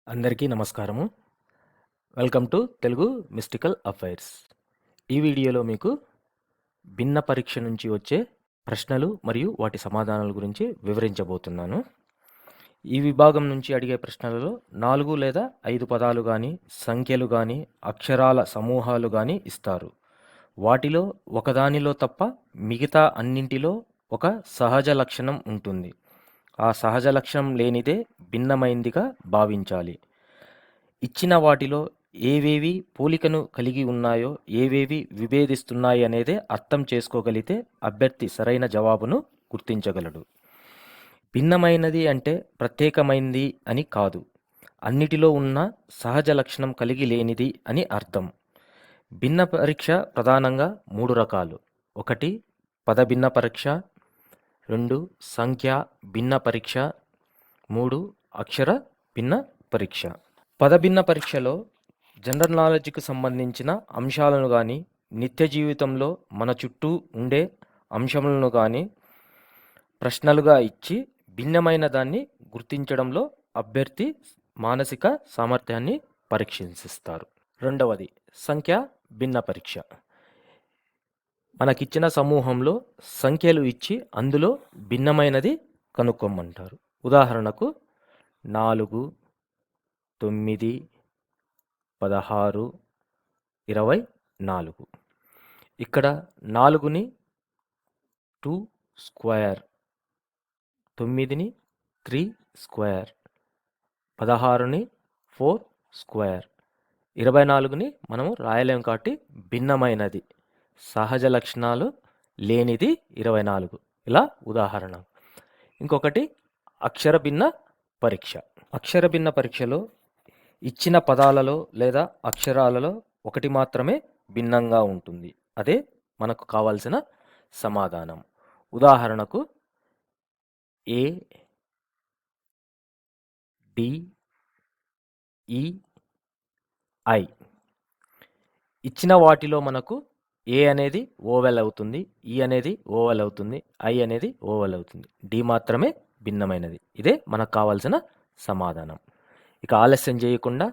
అందరికీ నమస్కారము. Welcome to Telugu mystical affairs. ఈ వీడియోలో మీకు భిన్న పరీక్ష నుంచి వచ్చే ప్రశ్నలు మరియు వాటి సమాధానాల గురించి వివరించబోతున్నాను. ఈ విభాగం నుంచి అడిగే ప్రశ్నలలో 4 లేదా 5 పదాలు కానీ, సంఖ్యలు కానీ, అక్షరాల సమూహాలు కానీ ఇస్తారు. వాటిలో ఒకదానిలో తప్ప మిగతా అన్నింటిలో ఒక సహజ లక్షణం ఉంటుంది. ఆ సహజ లక్షణం లేనిదే భిన్నమైందిగా భావించాలి. ఇచ్చిన వాటిలో ఏవేవి పోలికను కలిగి ఉన్నాయో, ఏవేవి విభేదిస్తున్నాయి అనేదే అర్థం చేసుకోగలిగితే అభ్యర్థి సరైన జవాబును గుర్తించగలడు. భిన్నమైనది అంటే ప్రత్యేకమైంది అని కాదు, అన్నిటిలో ఉన్న సహజ లక్షణం కలిగి లేనిది అని అర్థం. భిన్న పరీక్ష ప్రధానంగా 3 రకాలు. 1 పద భిన్న పరీక్ష, 2 సంఖ్యా భిన్న పరీక్ష, 3 అక్షర భిన్న పరీక్ష. పదభిన్న పరీక్షలో జనరల్ నాలెడ్జ్కి సంబంధించిన అంశాలను కానీ, నిత్య జీవితంలో మన చుట్టూ ఉండే అంశములను కానీ ప్రశ్నలుగా ఇచ్చి భిన్నమైన దాన్ని గుర్తించడంలో అభ్యర్థి మానసిక సామర్థ్యాన్ని పరీక్షిస్తారు. 2వది సంఖ్య భిన్న పరీక్ష. మనకిచ్చిన సమూహంలో సంఖ్యలు ఇచ్చి అందులో భిన్నమైనది కనుక్కోమంటారు. ఉదాహరణకు 4, 9, 16, 24. ఇక్కడ 4ని 2 స్క్వేర్, 9ని 3 స్క్వేర్, 16ని 4 స్క్వేర్, 24ని మనము రాయలేం కాబట్టి భిన్నమైనది, సహజ లక్షణాలు లేనిది 24. ఇలా ఉదాహరణ. ఇంకొకటి అక్షర భిన్న పరీక్ష. అక్షర భిన్న పరీక్షలో ఇచ్చిన పదాలలో లేదా అక్షరాలలో ఒకటి మాత్రమే భిన్నంగా ఉంటుంది. అదే మనకు కావాల్సిన సమాధానం. ఉదాహరణకు ఏ, డి, ఈ, ఐ. ఇచ్చిన వాటిలో మనకు ఏ అనేది ఓవెల్ అవుతుంది, ఈ అనేది ఓవెల్ అవుతుంది, ఐ అనేది ఓవెల్ అవుతుంది, డి మాత్రమే భిన్నమైనది. ఇదే మనకు కావాల్సిన సమాధానం. ఇక ఆలస్యం చేయకుండా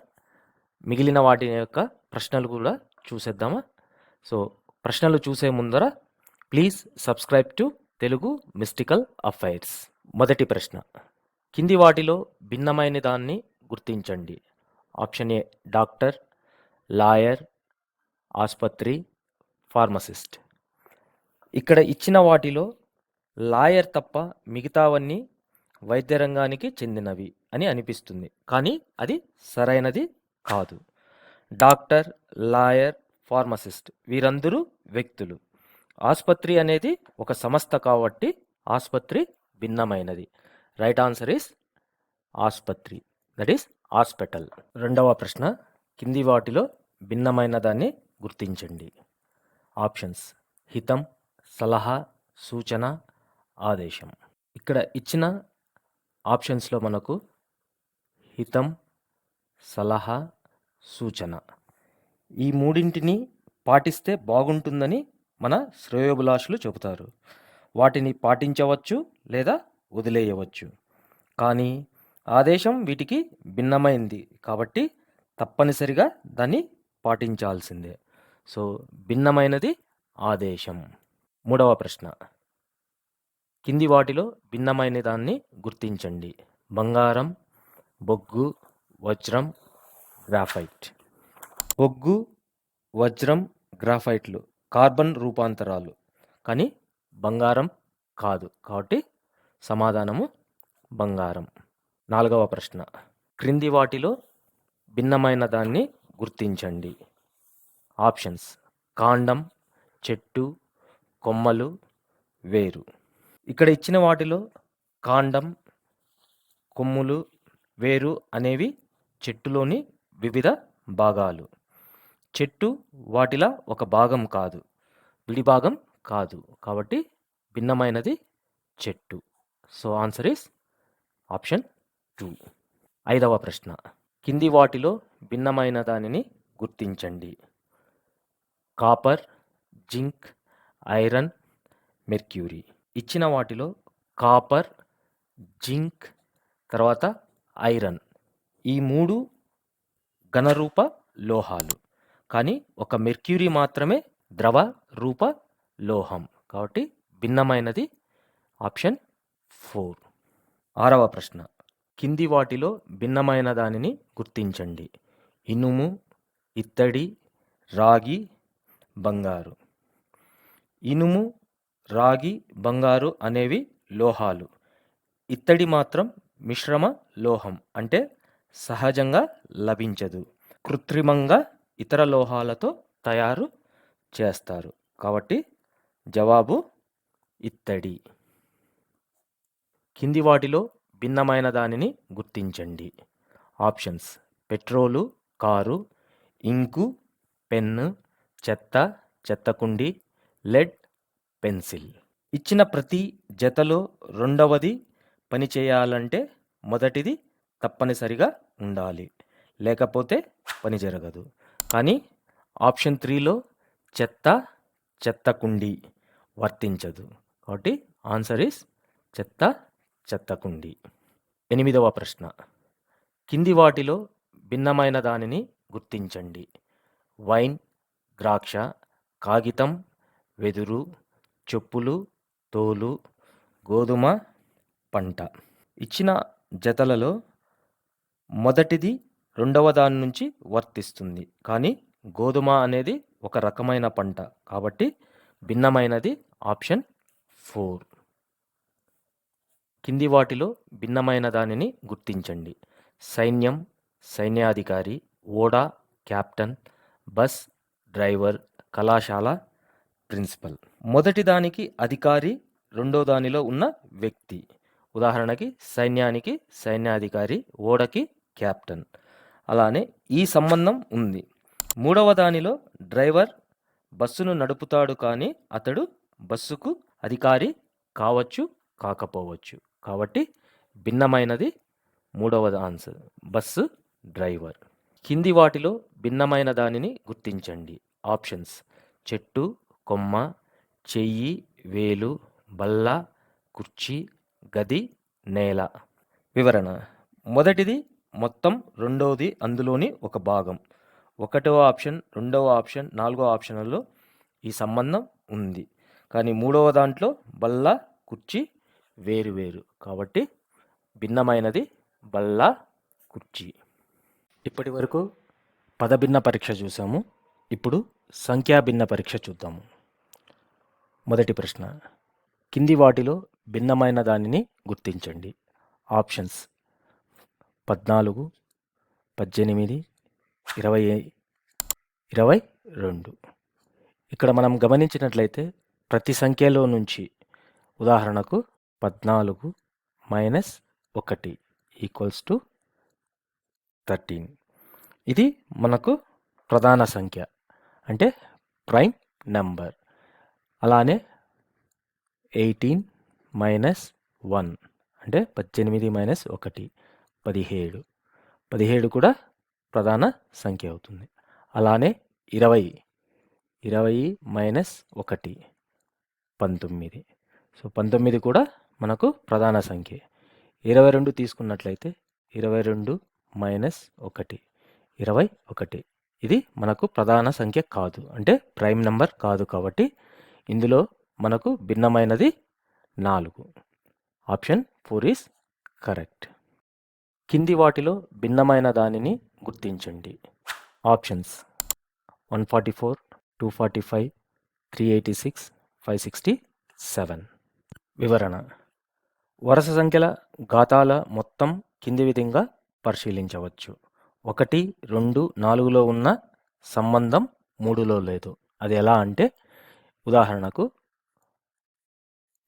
మిగిలిన వాటి యొక్క ప్రశ్నలు కూడా చూసేద్దామా? సో ప్రశ్నలు చూసే ముందర please subscribe to Telugu mystical affairs. మొదటి ప్రశ్న, కింది వాటిలో భిన్నమైన దాన్ని గుర్తించండి. ఆప్షన్ ఏ డాక్టర్, లాయర్, ఆసుపత్రి, ఫార్మసిస్ట్. ఇక్కడ ఇచ్చిన వాటిలో లాయర్ తప్ప మిగతావన్నీ వైద్య రంగానికి చెందినవి అని అనిపిస్తుంది, కానీ అది సరైనది కాదు. డాక్టర్, లాయర్, ఫార్మసిస్ట్ వీరందరూ వ్యక్తులు. ఆసుపత్రి అనేది ఒక సంస్థ కాబట్టి ఆసుపత్రి భిన్నమైనది. రైట్ ఆన్సర్ ఈస్ ఆసుపత్రి, దట్ ఈస్ హాస్పిటల్. 2వ ప్రశ్న, కింది వాటిలో భిన్నమైన దాన్ని గుర్తించండి. ఆప్షన్స్ హితం, సలహా, సూచన, ఆదేశం. ఇక్కడ ఇచ్చిన ఆప్షన్స్లో మనకు హితం, సలహా, సూచన ఈ మూడింటిని పాటిస్తే బాగుంటుందని మన శ్రేయోభిలాషులు చెబుతారు. వాటిని పాటించవచ్చు లేదా వదిలేయవచ్చు. కానీ ఆదేశం వీటికి భిన్నమైంది కాబట్టి తప్పనిసరిగా దాన్ని పాటించాల్సిందే. సో భిన్నమైనది ఆదేశం. 3వ ప్రశ్న, కింది వాటిలో భిన్నమైన దాన్ని గుర్తించండి. బంగారం, బొగ్గు, వజ్రం, గ్రాఫైట్. బొగ్గు, వజ్రం, గ్రాఫైట్లు కార్బన్ రూపాంతరాలు, కానీ బంగారం కాదు కాబట్టి సమాధానము బంగారం. 4వ ప్రశ్న, క్రింది వాటిలో భిన్నమైన దాన్ని గుర్తించండి. ఆప్షన్స్ కాండం, చెట్టు, కొమ్మలు, వేరు. ఇక్కడ ఇచ్చిన వాటిలో కాండం, కొమ్ములు, వేరు అనేవి చెట్టులోని వివిధ భాగాలు. చెట్టు వాటిలా ఒక భాగం కాదు, విడిభాగం కాదు, కాబట్టి భిన్నమైనది చెట్టు. So answer is option 2. 5వ ప్రశ్న, కింది వాటిలో భిన్నమైన దానిని గుర్తించండి. Copper, zinc, iron, mercury. ఇచ్చిన వాటిలో కాపర్, జింక్, తర్వాత ఐరన్ ఈ 3 ఘనరూప లోహాలు. కానీ ఒక మెర్క్యూరీ మాత్రమే ద్రవ రూప లోహం. కాబట్టి భిన్నమైనది ఆప్షన్ 4. 6వ ప్రశ్న. కింది వాటిలో భిన్నమైన దానిని గుర్తించండి. ఇనుము, ఇత్తడి, రాగి, బంగారు. ఇనుము, రాగి, బంగారు అనేవి లోహాలు. ఇత్తడి మాత్రం మిశ్రమ లోహం, అంటే సహజంగా లభించదు. కృత్రిమంగా ఇతర లోహాలతో తయారు చేస్తారు. కాబట్టి జవాబు ఇత్తడి. కింది వాటిలో భిన్నమైన దానిని గుర్తించండి. Options: petrol, car, ink, pen, చెత్త, చెత్తకుండి, లెడ్, పెన్సిల్. ఇచ్చిన ప్రతి జతలో రెండవది పనిచేయాలంటే మొదటిది తప్పనిసరిగా ఉండాలి, లేకపోతే పని జరగదు. కానీ ఆప్షన్ 3లో చెత్త, చెత్తకుండి వర్తించదు. కాబట్టి ఆన్సర్ ఈస్ చెత్త, చెత్తకుండి. 8వ ప్రశ్న. కింది వాటిలో భిన్నమైన దానిని గుర్తించండి. వైన్, ద్రాక్ష, కాగితం, వెదురు, చెప్పులు, తోలు, గోధుమ, పంట. ఇచ్చిన జతలలో మొదటిది రెండవ దాని నుంచి వర్తిస్తుంది. కానీ గోధుమ అనేది ఒక రకమైన పంట. కాబట్టి భిన్నమైనది ఆప్షన్ 4. కింది వాటిలో భిన్నమైన దానిని గుర్తించండి. సైన్యం, సైన్యాధికారి, ఓడ, కెప్టెన్, బస్, డ్రైవర్, కళాశాల, ప్రిన్సిపల్. మొదటి దానికి అధికారి, రెండో దానిలో ఉన్న వ్యక్తి. ఉదాహరణకి సైన్యానికి సైన్యాధికారి, ఓడకి కెప్టెన్. అలానే ఈ సంబంధం ఉంది. మూడవ దానిలో డ్రైవర్ బస్సును నడుపుతాడు, కానీ అతడు బస్సుకు అధికారి కావచ్చు, కాకపోవచ్చు. కాబట్టి భిన్నమైనది మూడవది ఆన్సర్, బస్సు డ్రైవర్. కింది వాటిలో భిన్నమైన దానిని గుర్తించండి. ఆప్షన్స్: చెట్టు, కొమ్మ, చెయ్యి, వేలు, బల్ల, కుర్చీ, గది, నేల. వివరణ: మొదటిది మొత్తం, రెండవది అందులోని ఒక భాగం. 1వ ఆప్షన్, 2వ ఆప్షన్, 4వ ఆప్షన్లలో ఈ సంబంధం ఉంది. కానీ 3వ దాంట్లో బల్ల, కుర్చీ వేరు. కాబట్టి భిన్నమైనది బల్ల, కుర్చీ. ఇప్పటి వరకు పదభిన్న పరీక్ష చూసాము. ఇప్పుడు సంఖ్యాభిన్న పరీక్ష చూద్దాము. మొదటి ప్రశ్న. కింది వాటిలో భిన్నమైన దానిని గుర్తించండి. ఆప్షన్స్: 14, 18, 22. ఇక్కడ మనం గమనించినట్లయితే ప్రతి సంఖ్యలో నుంచి, ఉదాహరణకు 14 - 1 = 13. ఇది మనకు ప్రధాన సంఖ్య, అంటే ప్రైమ్ నెంబర్. అలానే 18 - 1 అంటే 18 - 1 17. 17 కూడా ప్రధాన సంఖ్య అవుతుంది. అలానే 20 - 1 19. సో 19 కూడా మనకు ప్రధాన సంఖ్య. 22 తీసుకున్నట్లయితే 22 - 1 21. ఇది మనకు ప్రధాన సంఖ్య కాదు, అంటే ప్రైమ్ నెంబర్ కాదు. కాబట్టి ఇందులో మనకు భిన్నమైనది 4. Option 4 is correct. కింది వాటిలో భిన్నమైన దానిని గుర్తించండి. ఆప్షన్స్: 144, 245, 386, 567. వివరణ: వరుస సంఖ్యల ఘాతాల మొత్తం కింది విధంగా పరిశీలించవచ్చు. 1, 2, 4లో ఉన్న సంబంధం 3లో లేదు. అది ఎలా అంటే, ఉదాహరణకు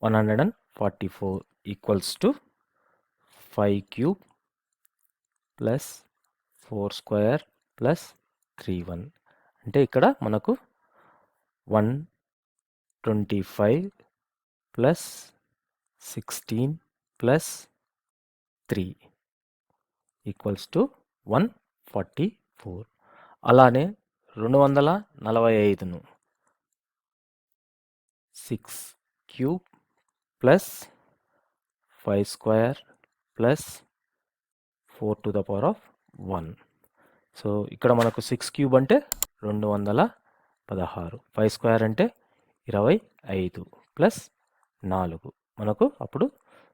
144 = 5³ + 4² + 31. అంటే ఇక్కడ మనకు 125 + 16 + 3 = 144. అలానే 245ను 6³ + 5² + 4⁴. 1. సో ఇక్కడ మనకు 6 క్యూబ్ అంటే 216. 5 స్క్వేర్ అంటే 25 ప్లస్ 4 మనకు అప్పుడు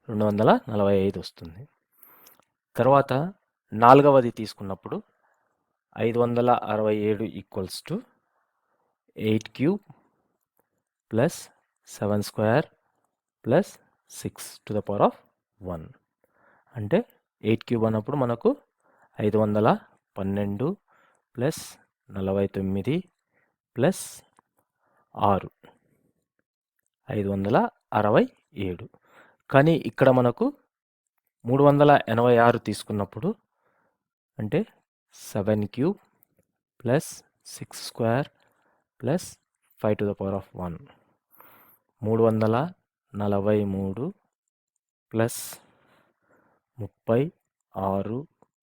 245 వస్తుంది. తర్వాత 4వది తీసుకున్నప్పుడు 567 equals to 8 cube plus 7 square plus 6 to the power of 1 అంటే 8 క్యూబ్ అన్నప్పుడు మనకు 512 ప్లస్ 49 ప్లస్ 6 567. కానీ ఇక్కడ మనకు 386 తీసుకున్నప్పుడు అంటే 7 cube plus 6 square plus 5 to the power of 1 343 plus 36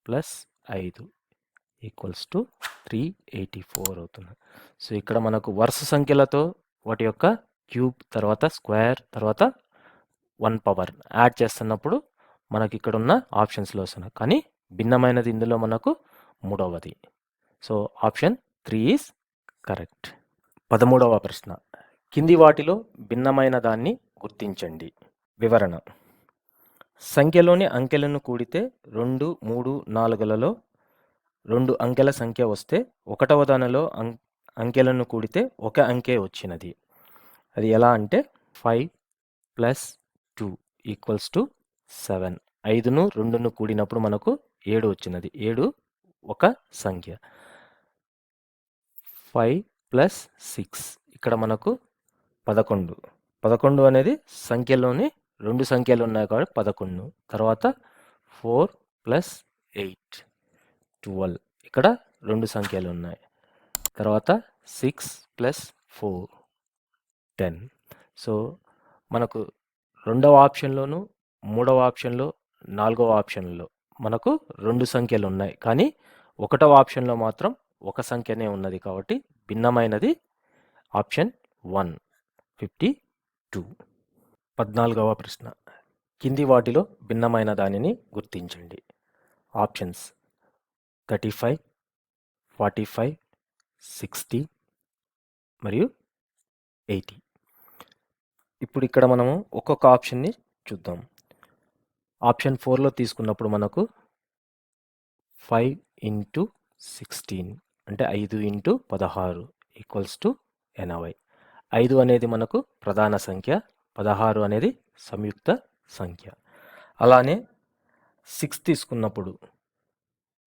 plus 5 equals to 384 అవుతుంది. సో ఇక్కడ మనకు వరుస సంఖ్యలతో వాటి యొక్క క్యూబ్ తర్వాత స్క్వేర్ తర్వాత 1 పవర్ యాడ్ చేస్తున్నప్పుడు మనకి ఇక్కడ ఉన్న ఆప్షన్స్లో వస్తున్నాయి. కానీ భిన్నమైనది ఇందులో మనకు 3వది. So option 3 is correct. 13వ ప్రశ్న. కింది వాటిలో భిన్నమైన దాన్ని గుర్తించండి. వివరణ. సంఖ్యలోని అంకెలను కూడితే 2, 3, 4లలో 2 అంకెల సంఖ్య వస్తే 1వ దానిలో అంకెలను కూడితే 1 అంకె వచ్చినది. అది ఎలా అంటే 5 ప్లస్ 2 ఈక్వల్స్ టు 7. 5ను 2ను కూడినప్పుడు మనకు 7 వచ్చినది. 7 ఒక సంఖ్య. 5 ప్లస్ 6 ఇక్కడ మనకు 11. 11 అనేది సంఖ్యలోని 2 సంఖ్యలు ఉన్నాయి కాబట్టి 11. తర్వాత 4 ప్లస్ 8 12 ఇక్కడ 2 సంఖ్యలు ఉన్నాయి. తర్వాత 6 ప్లస్ 4 10. సో మనకు 2వ ఆప్షన్లోను 3వ ఆప్షన్లో 4వ ఆప్షన్లో మనకు 2 సంఖ్యలు ఉన్నాయి. కానీ 1వ ఆప్షన్లో మాత్రం ఒక సంఖ్యనే ఉన్నది కాబట్టి భిన్నమైనది ఆప్షన్ 1 52. 14వ ప్రశ్న. కింది వాటిలో భిన్నమైన దానిని గుర్తించండి. ఆప్షన్స్ 35, 45, 60 మరియు 80. ఇప్పుడు ఇక్కడ మనము ఒక్కొక్క ఆప్షన్ని చూద్దాం. ఆప్షన్ 4లో తీసుకున్నప్పుడు మనకు 5 ఇంటూ 16 అంటే 5 ఇంటూ 16 ఈక్వల్స్ టు 80. 5 అనేది మనకు ప్రధాన సంఖ్య, 16 అనేది సంయుక్త సంఖ్య. అలానే 6 తీసుకున్నప్పుడు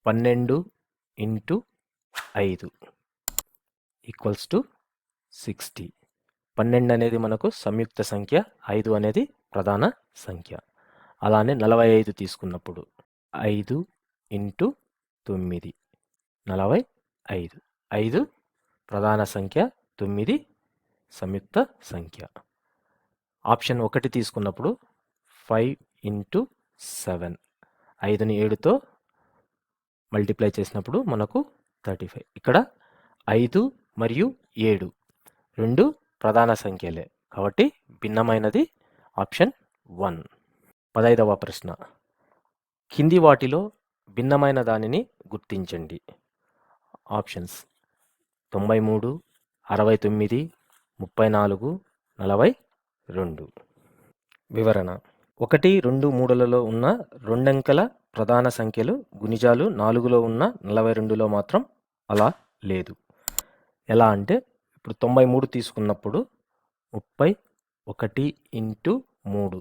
12 ఇంటూ 5 ఈక్వల్స్ టు 60. 12 అనేది మనకు సంయుక్త సంఖ్య, 5 అనేది ప్రధాన సంఖ్య. అలానే 45 తీసుకున్నప్పుడు 5 ఇంటూ 9 45. 5 ప్రధాన సంఖ్య, 9 సంయుక్త సంఖ్య. ఆప్షన్ 1 తీసుకున్నప్పుడు 5 ఇంటూ 7. 5ని 7తో మల్టిప్లై చేసినప్పుడు మనకు 35. ఇక్కడ 5 మరియు 7 రెండు ప్రధాన సంఖ్యలే కాబట్టి భిన్నమైనది ఆప్షన్ 1. 15వ ప్రశ్న. కింది వాటిలో భిన్నమైన దానిని గుర్తించండి. ఆప్షన్స్ 93, 69, 34, 42. వివరణ. 1, 2, 3లలో ఉన్న రెండంకెల ప్రధాన సంఖ్యలు గుణిజాలు 4లో ఉన్న 42లో మాత్రం అలా లేదు. ఎలా అంటే ఇప్పుడు 93 తీసుకున్నప్పుడు 31 ఇంటూ 3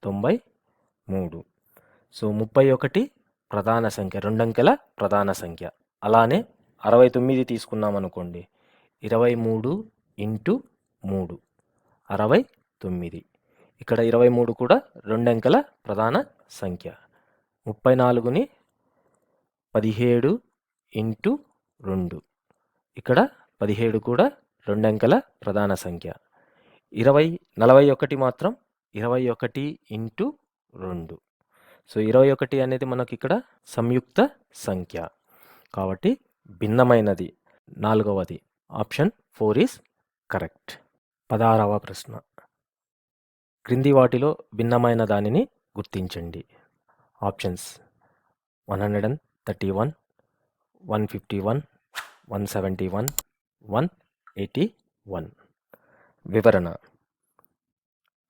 93. సో 31 ప్రధాన సంఖ్య, రెండంకెల ప్రధాన సంఖ్య. అలానే 69 తీసుకున్నాం అనుకోండి 23 ఇంటూ 3 69. ఇక్కడ 23 కూడా రెండంకెల ప్రధాన సంఖ్య. 34ని 17 ఇంటూ 2 ఇక్కడ 17 కూడా రెండంకెల ప్రధాన సంఖ్య. 41 మాత్రం 21 ఇంటూ 2. సో 21 అనేది మనకి ఇక్కడ సంయుక్త సంఖ్య కాబట్టి భిన్నమైనది 4వది ఆప్షన్ 4 ఈజ్ కరెక్ట్. 16వ ప్రశ్న. క్రింది వాటిలో భిన్నమైన దానిని గుర్తించండి. ఆప్షన్స్ 131, 151, 171, 181. వివరణ: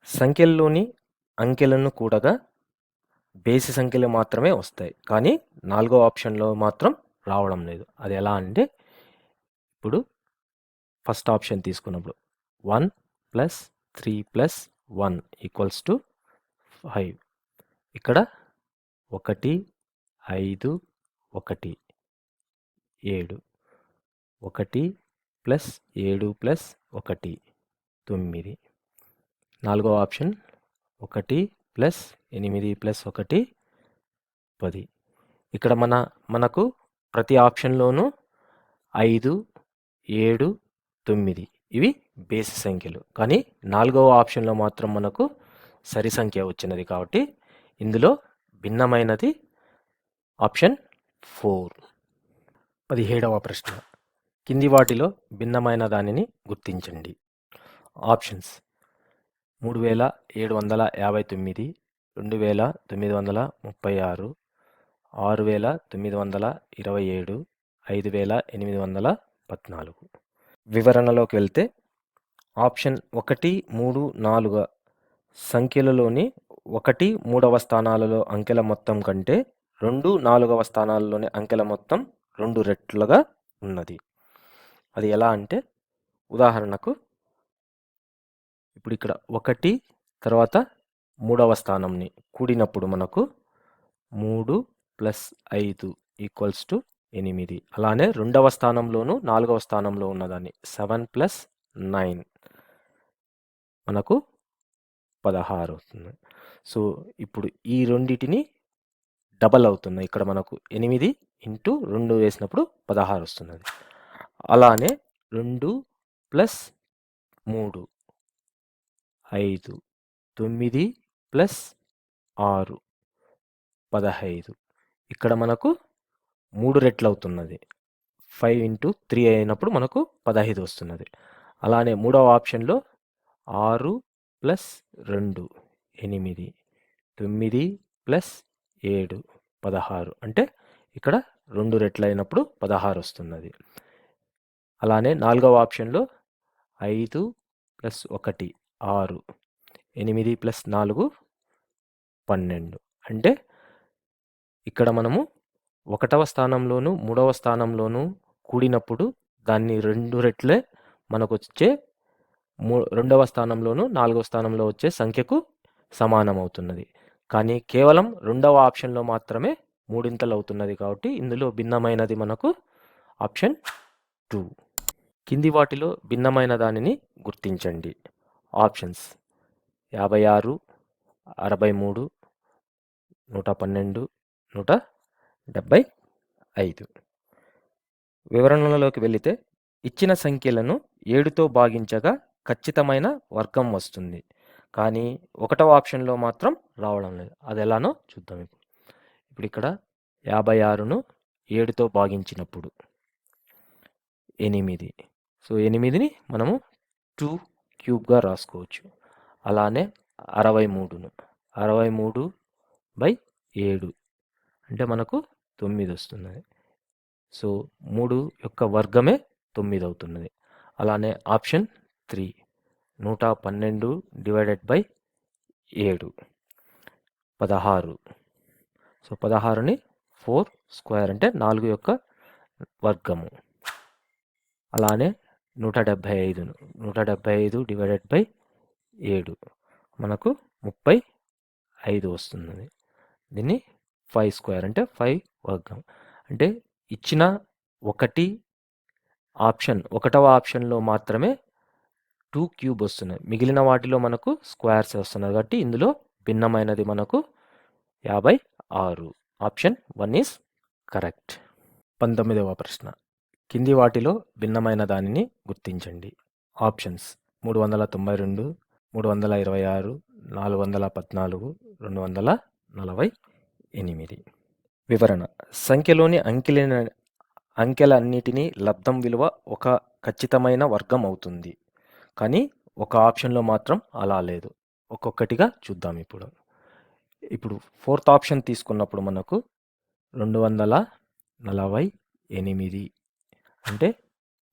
సంఖ్యల్లోని అంకెలను కూడగా బేసి సంఖ్యలు మాత్రమే వస్తాయి, కానీ 4వ ఆప్షన్లో మాత్రం రావడం లేదు. అది ఎలా అంటే, ఇప్పుడు ఫస్ట్ ఆప్షన్ తీసుకున్నప్పుడు 1 + 3 + 1 = 5. ఇక్కడ 1, 5, 1, 7. 1 + 7 + 1, 9. 4వ ఆప్షన్ 1 + 8 + 1, 10. ఇక్కడ మనకు ప్రతి ఆప్షన్లోనూ 5, 7, 9 ఇవి బేసి సంఖ్యలు. కానీ 4వ ఆప్షన్లో మాత్రం మనకు సరి సంఖ్య వచ్చినది కాబట్టి ఇందులో భిన్నమైనది ఆప్షన్ 4. 17వ ప్రశ్న. కింది వాటిలో భిన్నమైన దానిని గుర్తించండి. ఆప్షన్స్: 3759, 2936, 6927, 5814. వివరణలోకి వెళ్తే, ఆప్షన్ 1, 3, 4 సంఖ్యలలోని 1 3వ స్థానాలలో అంకెల మొత్తం కంటే 2 4వ స్థానాలలోని అంకెల మొత్తం 2 రెట్లుగా ఉన్నది. అది ఎలా అంటే, ఉదాహరణకు ఇప్పుడు ఇక్కడ 1 తర్వాత 3వ స్థానంని కూడినప్పుడు మనకు 3 + 5 = 8. అలానే 2వ స్థానంలోను 4వ స్థానంలో ఉన్నదాన్ని 7 + 9 మనకు 16 అవుతుంది. సో ఇప్పుడు ఈ రెండిటిని డబల్ అవుతుంది. ఇక్కడ మనకు 8 × 2 వేసినప్పుడు 16 వస్తున్నది. అలానే 2 + 3, 5, 9 + 6, 15. ఇక్కడ మనకు 3 రెట్లు అవుతున్నది. 5 × 3 అయినప్పుడు మనకు 15 వస్తున్నది. అలానే 3వ ఆప్షన్లో 6 + 2, 8, 9 + 7, 16. అంటే ఇక్కడ 2 రెట్లు అయినప్పుడు 16 వస్తున్నది. అలానే 4వ ఆప్షన్లో 5 + 1, 6, 8 + 4, 12. అంటే ఇక్కడ మనము 1వ స్థానంలోను 3వ స్థానంలోను కూడినప్పుడు దాన్ని 2 రెట్లే మనకు వచ్చే 2వ స్థానంలోను 4వ స్థానంలో వచ్చే సంఖ్యకు సమానమవుతున్నది. కానీ కేవలం 2వ ఆప్షన్లో మాత్రమే మూడింతలు అవుతున్నది కాబట్టి ఇందులో భిన్నమైనది మనకు ఆప్షన్ 2. కింది వాటిలో భిన్నమైన దానిని గుర్తించండి. ఆప్షన్స్: 56, 63, 112, 175. వివరణలోకి వెళితే, ఇచ్చిన సంఖ్యలను 7తో భాగించగా ఖచ్చితమైన వర్గం వస్తుంది, కానీ 1వ ఆప్షన్లో మాత్రం రావడం లేదు. అది ఎలానో చూద్దాం. ఇప్పుడు ఇక్కడ 56ను 7తో భాగించినప్పుడు 8. సో 8ని మనము 2 క్యూబ్గా రాసుకోవచ్చు. అలానే 63ను 63/7 అంటే మనకు 9 వస్తున్నది. సో 3 యొక్క వర్గమే 9 అవుతున్నది. అలానే ఆప్షన్ 3 112/7 16. సో 16ని 4² అంటే 4 యొక్క వర్గము. అలానే 175ను 175/7 మనకు 35 వస్తున్నది. దీన్ని 5² అంటే 5 వర్గం. అంటే ఇచ్చిన 1వ ఆప్షన్లో మాత్రమే 2 క్యూబ్ వస్తున్నాయి. మిగిలిన వాటిలో మనకు స్క్వేర్స్ వస్తున్నాయి కాబట్టి ఇందులో భిన్నమైనది మనకు 56. Option 1 is correct. 19వ ప్రశ్న. కింది వాటిలో భిన్నమైన దానిని గుర్తించండి. ఆప్షన్స్: 392, 326, 414, 248. వివరణ: సంఖ్యలోని అంకెలన్నిటినీ లబ్ధం విలువ ఒక ఖచ్చితమైన వర్గం అవుతుంది, కానీ ఒక ఆప్షన్లో మాత్రం అలా లేదు. ఒక్కొక్కటిగా చూద్దాం. ఇప్పుడు 4th ఆప్షన్ తీసుకున్నప్పుడు మనకు 247 8 అంటే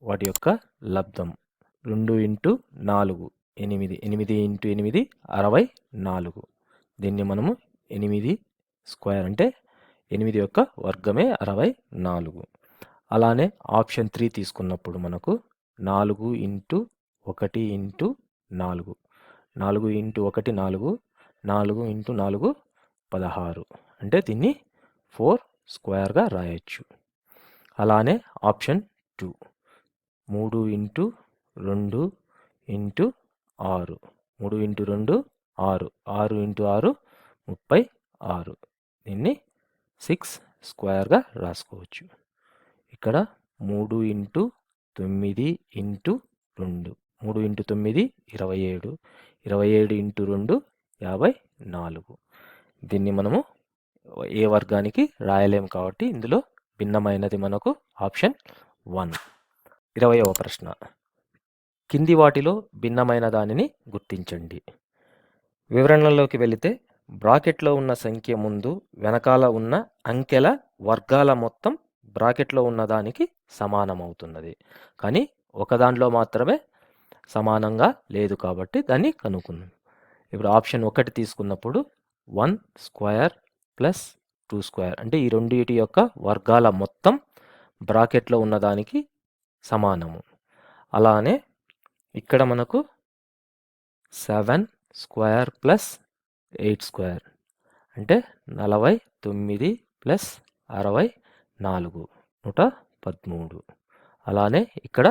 వాటి యొక్క లబ్ధం 2 ఇంటూ 4 8 8 ఇంటూ 8 64. దీన్ని మనము 8 స్క్వేర్ అంటే 8 యొక్క వర్గమే 64. అలానే ఆప్షన్ 3 తీసుకున్నప్పుడు మనకు 4 ఇంటూ 1 ఇంటూ 4 4 ఇంటూ 1 4 4 ఇంటూ 4 16 అంటే దీన్ని 4 స్క్వేర్గా రాయొచ్చు. అలానే option 2 3 into 2 into 6 3 into 2 6 6 into 6 36 దీన్ని 6 స్క్వేర్గా రాసుకోవచ్చు. ఇక్కడ 3 ఇంటూ 9 ఇంటూ 2 3 ఇంటూ 9 27 27 ఇంటూ 2 54. దీన్ని మనము ఏ వర్గానికి రాయలేము కాబట్టి ఇందులో భిన్నమైనది మనకు ఆప్షన్ 1. 20వ ప్రశ్న. కింది వాటిలో భిన్నమైన దానిని గుర్తించండి. వివరణలోకి వెళితే బ్రాకెట్లో ఉన్న సంఖ్య ముందు వెనకాల ఉన్న అంకెల వర్గాల మొత్తం బ్రాకెట్లో ఉన్న దానికి సమానమవుతున్నది. కానీ ఒకదాంట్లో మాత్రమే సమానంగా లేదు కాబట్టి దాన్ని కనుక్కుందాం. ఇప్పుడు ఆప్షన్ 1 తీసుకున్నప్పుడు 1 స్క్వేర్ ప్లస్ 2 స్క్వేర్ అంటే ఈ రెండింటి యొక్క వర్గాల మొత్తం బ్రాకెట్లో ఉన్నదానికి సమానము. అలానే ఇక్కడ మనకు 7 స్క్వేర్ ప్లస్ 8 స్క్వేర్ అంటే 49 ప్లస్ 64 113. అలానే ఇక్కడ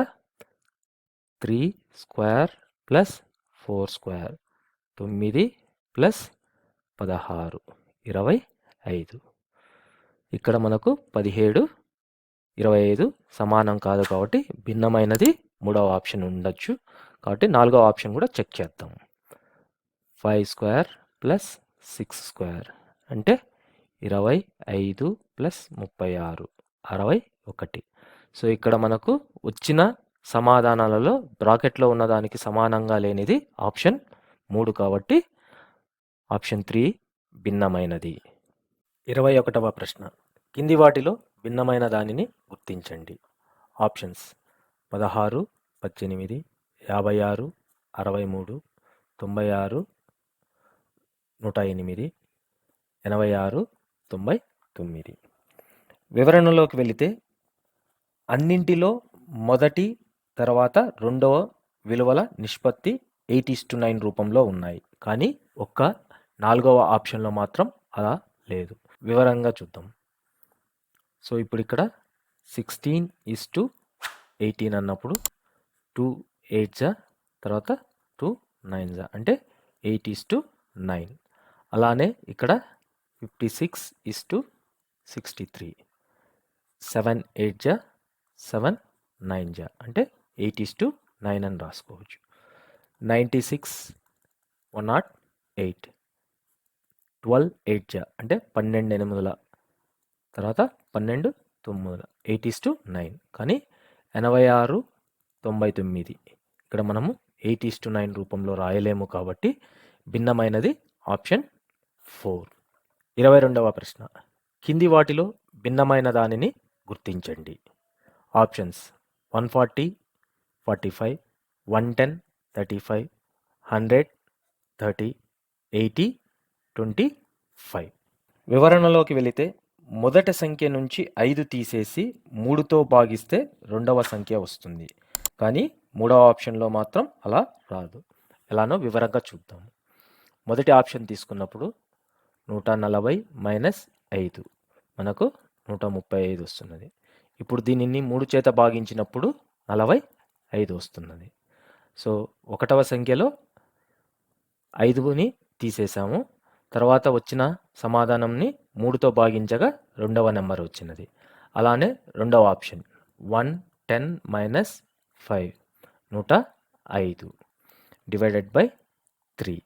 3 స్క్వేర్ ప్లస్ 4 స్క్వేర్ 9 ప్లస్ 16 25. ఇక్కడ మనకు 17 25 సమానం కాదు కాబట్టి భిన్నమైనది 3వ ఆప్షన్ ఉండొచ్చు. కాబట్టి 4వ ఆప్షన్ కూడా చెక్ చేద్దాం. 5 స్క్వేర్ ప్లస్ 6 స్క్వేర్ అంటే 25 ప్లస్ 36 61. సో ఇక్కడ మనకు వచ్చిన సమాధానాలలో బ్రాకెట్లో ఉన్నదానికి సమానంగా లేనిది ఆప్షన్ 3 కాబట్టి ఆప్షన్ 3 భిన్నమైనది. 21వ ప్రశ్న. కింది వాటిలో భిన్నమైన దానిని గుర్తించండి. ఆప్షన్స్ 16 18 56 63 96 108 86 99. వివరణలోకి వెళితే అన్నింటిలో మొదటి తర్వాత రెండవ విలువల నిష్పత్తి 8:9 రూపంలో ఉన్నాయి. కానీ ఒక్క 4వ ఆప్షన్లో మాత్రం అలా లేదు. వివరంగా చూద్దాం. సో ఇప్పుడు ఇక్కడ 16:18 అన్నప్పుడు 2 8 తర్వాత 2 9 అంటే 8:9. అలానే ఇక్కడ 56:63 7 8 7 9 అంటే 8:9 అని రాసుకోవచ్చు. 96 108 12 8 అంటే 12 8 తర్వాత 12 9 8:9. కానీ 86 99 ఇక్కడ మనము 8:9 రూపంలో రాయలేము కాబట్టి భిన్నమైనది ఆప్షన్ 4. 22వ ప్రశ్న. కింది వాటిలో భిన్నమైన దానిని గుర్తించండి. ఆప్షన్స్ 140 45 110 35 100 30 80 25. వివరణలోకి వెళితే మొదటి సంఖ్య నుంచి 5 తీసేసి 3తో భాగిస్తే రెండవ సంఖ్య వస్తుంది. కానీ 3వ ఆప్షన్లో మాత్రం అలా రాదు. ఎలానో వివరంగా చూద్దాం. మొదటి ఆప్షన్ తీసుకున్నప్పుడు 140 మైనస్ 5 మనకు 135 వస్తున్నది. ఇప్పుడు దీనిని 3 చేత భాగించినప్పుడు 45 వస్తున్నది. సో 1వ సంఖ్యలో 5ని తీసేసాము. తర్వాత వచ్చిన సమాధానంని 3తో భాగించగా 2వ నెంబర్ వచ్చినది. అలానే 2వ option 110 minus 5 105 divided by 3.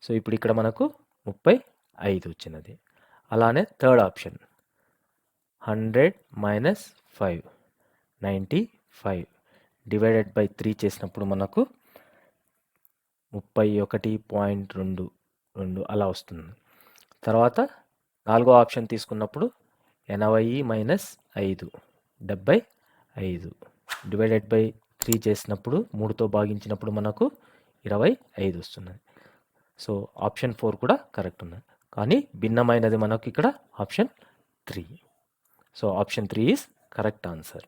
So ఇప్పుడు ఇక్కడ మనకు 35 వచ్చినది. అలానే third option 100 minus 5 95 divided by 3 చేసినప్పుడు మనకు 31.22 అలా వస్తుంది. తర్వాత 4వ ఆప్షన్ తీసుకున్నప్పుడు 80 మైనస్ 5 75 డివైడెడ్ బై 3 చేసినప్పుడు 3తో భాగించినప్పుడు మనకు 25 వస్తున్నది. సో ఆప్షన్ 4 కూడా కరెక్ట్ ఉన్నది. కానీ భిన్నమైనది మనకు ఇక్కడ option 3. So option 3 is correct answer.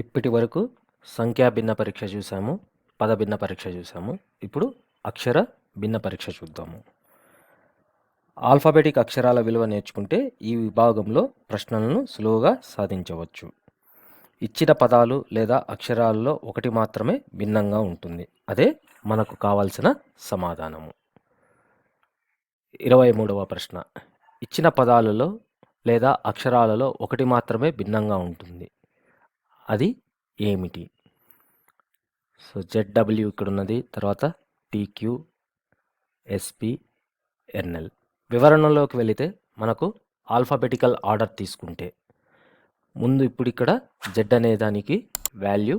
ఇప్పటి వరకు సంఖ్యా భిన్న పరీక్ష చూసాము, పద భిన్న పరీక్ష చూసాము. ఇప్పుడు అక్షర భిన్న పరీక్ష చూద్దాము. ఆల్ఫాబెటిక్ అక్షరాల విలువ నేర్చుకుంటే ఈ విభాగంలో ప్రశ్నలను సులువుగా సాధించవచ్చు. ఇచ్చిన పదాలు లేదా అక్షరాలలో ఒకటి మాత్రమే భిన్నంగా ఉంటుంది. అదే మనకు కావాల్సిన సమాధానము. 23వ ప్రశ్న. ఇచ్చిన పదాలలో లేదా అక్షరాలలో ఒకటి మాత్రమే భిన్నంగా ఉంటుంది. అది ఏమిటి? సో ZW ఇక్కడ ఉన్నది, తర్వాత TQ SP NL. వివరణలోకి వెళితే మనకు ఆల్ఫాబెటికల్ ఆర్డర్ తీసుకుంటే ముందు ఇప్పుడు ఇక్కడ Z అనే దానికి వాల్యూ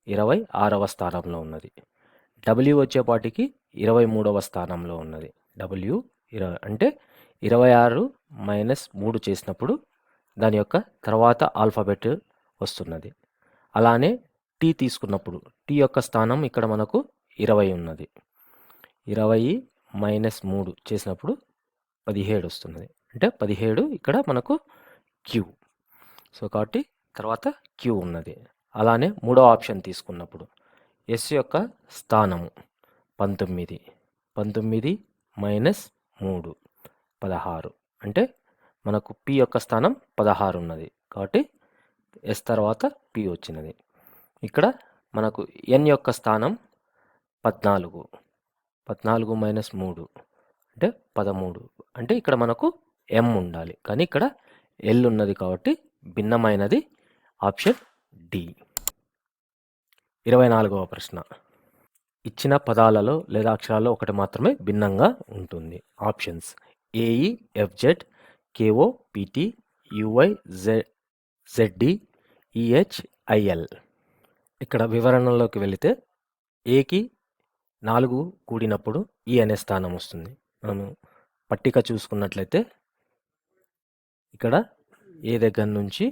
26వ స్థానంలో ఉన్నది. W వచ్చేపాటికి 23వ స్థానంలో ఉన్నది. W 20 అంటే 26 - 3 చేసినప్పుడు దాని యొక్క తర్వాత ఆల్ఫాబెట్ వస్తున్నది. అలానే T తీసుకున్నప్పుడు T యొక్క స్థానం ఇక్కడ మనకు 20 ఉన్నది. 20 - 3 చేసినప్పుడు 17 వస్తున్నది. అంటే 17 ఇక్కడ మనకు Q. సో కాబట్టి తర్వాత Q ఉన్నది. అలానే మూడో ఆప్షన్ తీసుకున్నప్పుడు S యొక్క స్థానము 19. 19 - 3 16. అంటే మనకు P యొక్క స్థానం 16 ఉన్నది. కాబట్టి S తర్వాత P వచ్చినది. ఇక్కడ మనకు N యొక్క స్థానం 14. 14 - 3 అంటే 13. అంటే ఇక్కడ మనకు M ఉండాలి, కానీ ఇక్కడ L ఉన్నది. కాబట్టి భిన్నమైనది ఆప్షన్ D. 24వ ప్రశ్న. ఇచ్చిన పదాలలో లేదా అక్షరాల్లో ఒకటి మాత్రమే భిన్నంగా ఉంటుంది. Options AE FZ KO PT UY ZD EH IL. ఇక్కడ వివరణలోకి వెళితే ఏకి 4 కూడినప్పుడు ఈ అనే స్థానం వస్తుంది. మనము పట్టిక చూసుకున్నట్లయితే ఇక్కడ ఏ దగ్గర నుంచి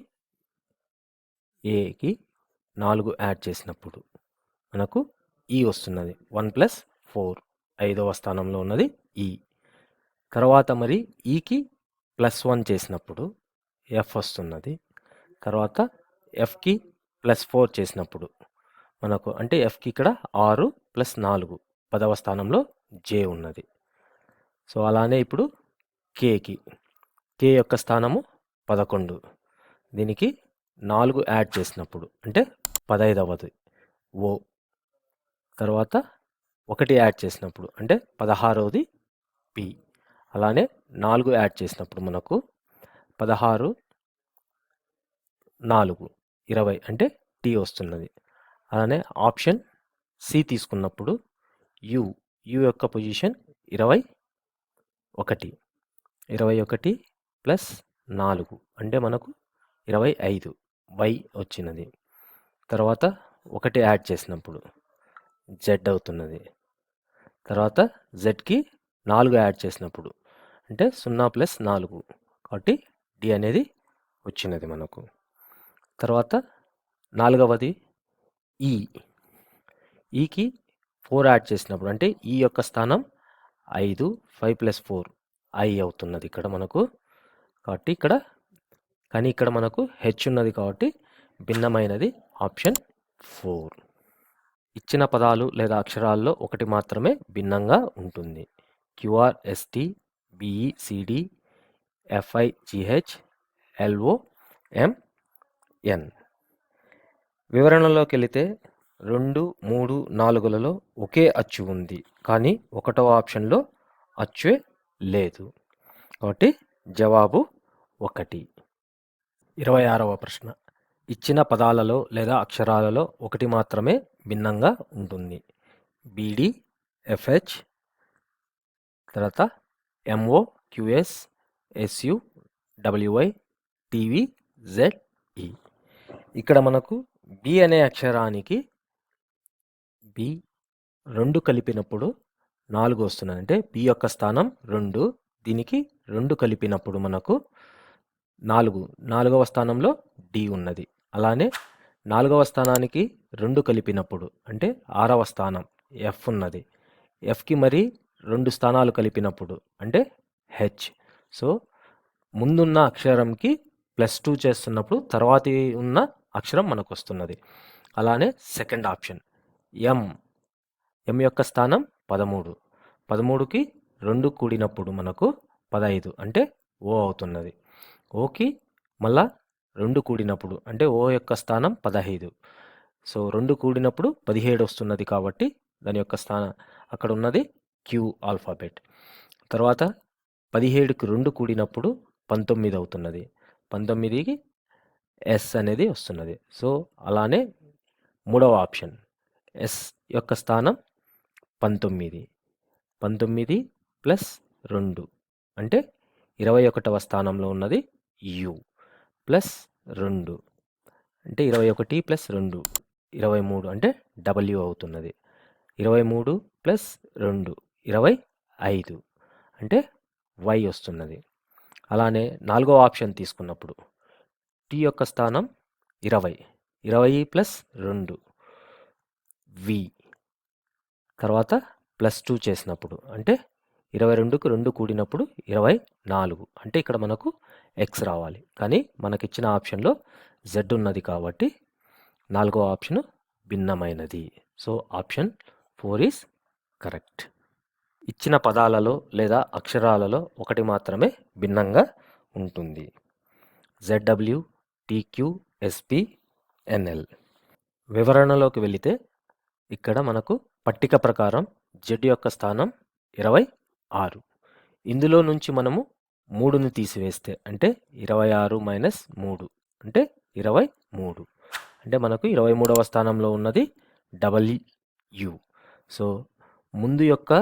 ఏకి 4 యాడ్ చేసినప్పుడు మనకు ఈ వస్తున్నది. 1 + 4 5వ స్థానంలో ఉన్నది ఈ. తర్వాత మరి ఈకి +1 చేసినప్పుడు F వస్తున్నది. తర్వాత Fకి +4 చేసినప్పుడు మనకు అంటే Fకి ఇక్కడ 6 + 4 10వ స్థానంలో J ఉన్నది. సో అలానే ఇప్పుడు Kకి K యొక్క స్థానము 11. దీనికి 4 యాడ్ చేసినప్పుడు అంటే 15వది O. తర్వాత 1 యాడ్ చేసినప్పుడు అంటే 16వది P. అలానే 4 యాడ్ చేసినప్పుడు మనకు 16 4 20 అంటే T వస్తున్నది. అలానే ఆప్షన్ C తీసుకున్నప్పుడు U యొక్క పొజిషన్ 21. 21 + 4 అంటే మనకు 25 Y వచ్చినది. తర్వాత 1 యాడ్ చేసినప్పుడు Z అవుతున్నది. తర్వాత Zకి 4 యాడ్ చేసినప్పుడు అంటే 0 + 4 కాబట్టి D అనేది వచ్చినది మనకు. తర్వాత 4వది E. ఈకి 4 యాడ్ చేసినప్పుడు అంటే ఈ యొక్క స్థానం 5 5 + 4 I అవుతున్నది ఇక్కడ మనకు. కాబట్టి ఇక్కడ మనకు H ఉన్నది. కాబట్టి భిన్నమైనది ఆప్షన్ 4. ఇచ్చిన పదాలు లేదా అక్షరాల్లో ఒకటి మాత్రమే భిన్నంగా ఉంటుంది. QR ST BE CD FI GH LO M N. వివరణలోకి వెళితే 2 3 4లలో ఒకే అచ్చు ఉంది, కానీ 1వ ఆప్షన్లో అచ్చే లేదు. కాబట్టి జవాబు 1. 26వ ప్రశ్న. ఇచ్చిన పదాలలో లేదా అక్షరాలలో ఒకటి మాత్రమే భిన్నంగా ఉంటుంది. BD FH తర్వాత MO QS SU WY TV ZE. ఇక్కడ మనకు B అనే అక్షరానికి B 2 కలిపినప్పుడు 4 వస్తున్నది. అంటే B యొక్క స్థానం 2, దీనికి 2 కలిపినప్పుడు మనకు నాలుగవ స్థానంలో డి ఉన్నది. అలానే 4వ స్థానానికి 2 కలిపినప్పుడు అంటే 6వ స్థానం ఎఫ్ ఉన్నది. ఎఫ్కి మరి 2 స్థానాలు కలిపినప్పుడు అంటే హెచ్. సో ముందున్న అక్షరంకి +2 చేస్తున్నప్పుడు తర్వాతి ఉన్న అక్షరం మనకు వస్తున్నది. అలానే సెకండ్ ఆప్షన్ ఎం యొక్క స్థానం 13. 13కి 2 కూడినప్పుడు మనకు 15 అంటే ఓ అవుతున్నది. ఓకి మళ్ళా 2 కూడినప్పుడు అంటే ఓ యొక్క స్థానం 15. సో 2 కూడినప్పుడు 17 వస్తున్నది కాబట్టి దాని యొక్క స్థానం అక్కడ ఉన్నది క్యూ ఆల్ఫాబెట్. తర్వాత 17కి 2 కూడినప్పుడు 19 అవుతున్నది. 19కి ఎస్ అనేది వస్తున్నది. సో అలానే మూడవ ఆప్షన్ ఎస్ యొక్క స్థానం 19. 19 + 2 అంటే 21వ స్థానంలో ఉన్నది యు +2 అంటే 21 + 2 23 అంటే డబ్ల్యూ అవుతున్నది. 23 + 2 25 అంటే వై వస్తున్నది. అలానే 4వ ఆప్షన్ తీసుకున్నప్పుడు టీ యొక్క స్థానం 20. 20 + 2 వి. తర్వాత +2 చేసినప్పుడు అంటే 22కి 2 కూడినప్పుడు 24 అంటే ఇక్కడ మనకు ఎక్స్ రావాలి. కానీ మనకిచ్చిన ఆప్షన్లో జెడ్ ఉన్నది కాబట్టి 4వ ఆప్షన్ భిన్నమైనది. So option 4 is correct. ఇచ్చిన పదాలలో లేదా అక్షరాలలో ఒకటి మాత్రమే భిన్నంగా ఉంటుంది. ZW TQ SP NL. వివరణలోకి వెళితే ఇక్కడ మనకు పట్టిక ప్రకారం జెడ్ యొక్క స్థానం 26. ఇందులో నుంచి మనము 3ని తీసివేస్తే అంటే 26 - 3 అంటే 23. అంటే మనకు 23వ స్థానంలో ఉన్నది డబ్ల్యూ. సో ముందు యొక్క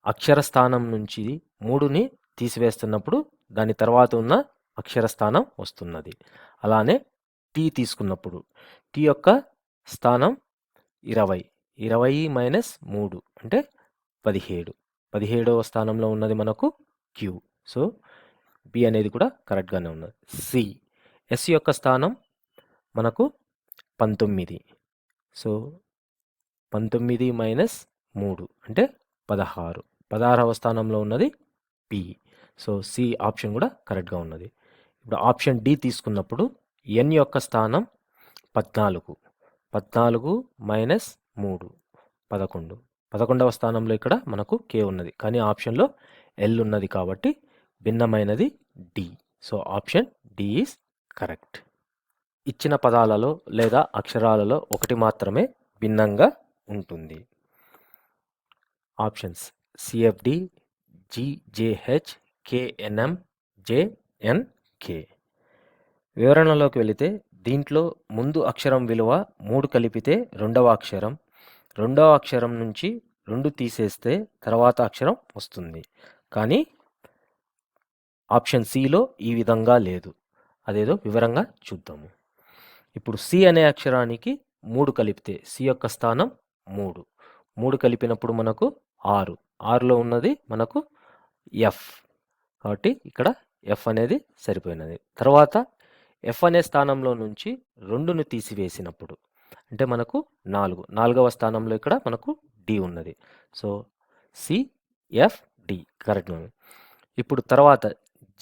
అక్షర స్థానం నుంచి 3ని తీసివేస్తున్నప్పుడు దాని తర్వాత ఉన్న అక్షర స్థానం వస్తున్నది. అలానే టీ తీసుకున్నప్పుడు టీ యొక్క స్థానం 20. 20 - 3 అంటే 17. 17వ స్థానంలో ఉన్నది మనకు క్యూ. సో బి అనేది కూడా కరెక్ట్గానే ఉన్నది. సి ఎస్ యొక్క స్థానం మనకు 19. సో 19 - 3 అంటే 16. 16వ స్థానంలో ఉన్నది పి. సో సి ఆప్షన్ కూడా కరెక్ట్గా ఉన్నది. ఇప్పుడు ఆప్షన్ డి తీసుకున్నప్పుడు ఎన్ యొక్క స్థానం 14. 14 - 3 11. 11వ స్థానంలో ఇక్కడ మనకు కే ఉన్నది. కానీ ఆప్షన్లో ఎల్ ఉన్నది కాబట్టి భిన్నమైనది D. So option D is correct. ఇచ్చిన పదాలలో లేదా అక్షరాలలో ఒకటి మాత్రమే భిన్నంగా ఉంటుంది. Options CFD GJH KNM JNK. వివరణలోకి వెళితే దీంట్లో ముందు అక్షరం విలువ 3 కలిపితే రెండవ అక్షరం, రెండవ అక్షరం నుంచి 2 తీసేస్తే తర్వాత అక్షరం వస్తుంది. కానీ ఆప్షన్ సిలో ఈ విధంగా లేదు. అదేదో వివరంగా చూద్దాము. ఇప్పుడు సి అనే అక్షరానికి 3 కలిపితే సి యొక్క స్థానం 3. 3 కలిపినప్పుడు మనకు 6. 6లో ఉన్నది మనకు ఎఫ్. కాబట్టి ఇక్కడ ఎఫ్ అనేది సరిపోయినది. తర్వాత ఎఫ్ అనే స్థానంలో నుంచి 2ను తీసివేసినప్పుడు అంటే మనకు 4. 4వ స్థానంలో ఇక్కడ మనకు డి ఉన్నది. So C F D correct. ఇప్పుడు తర్వాత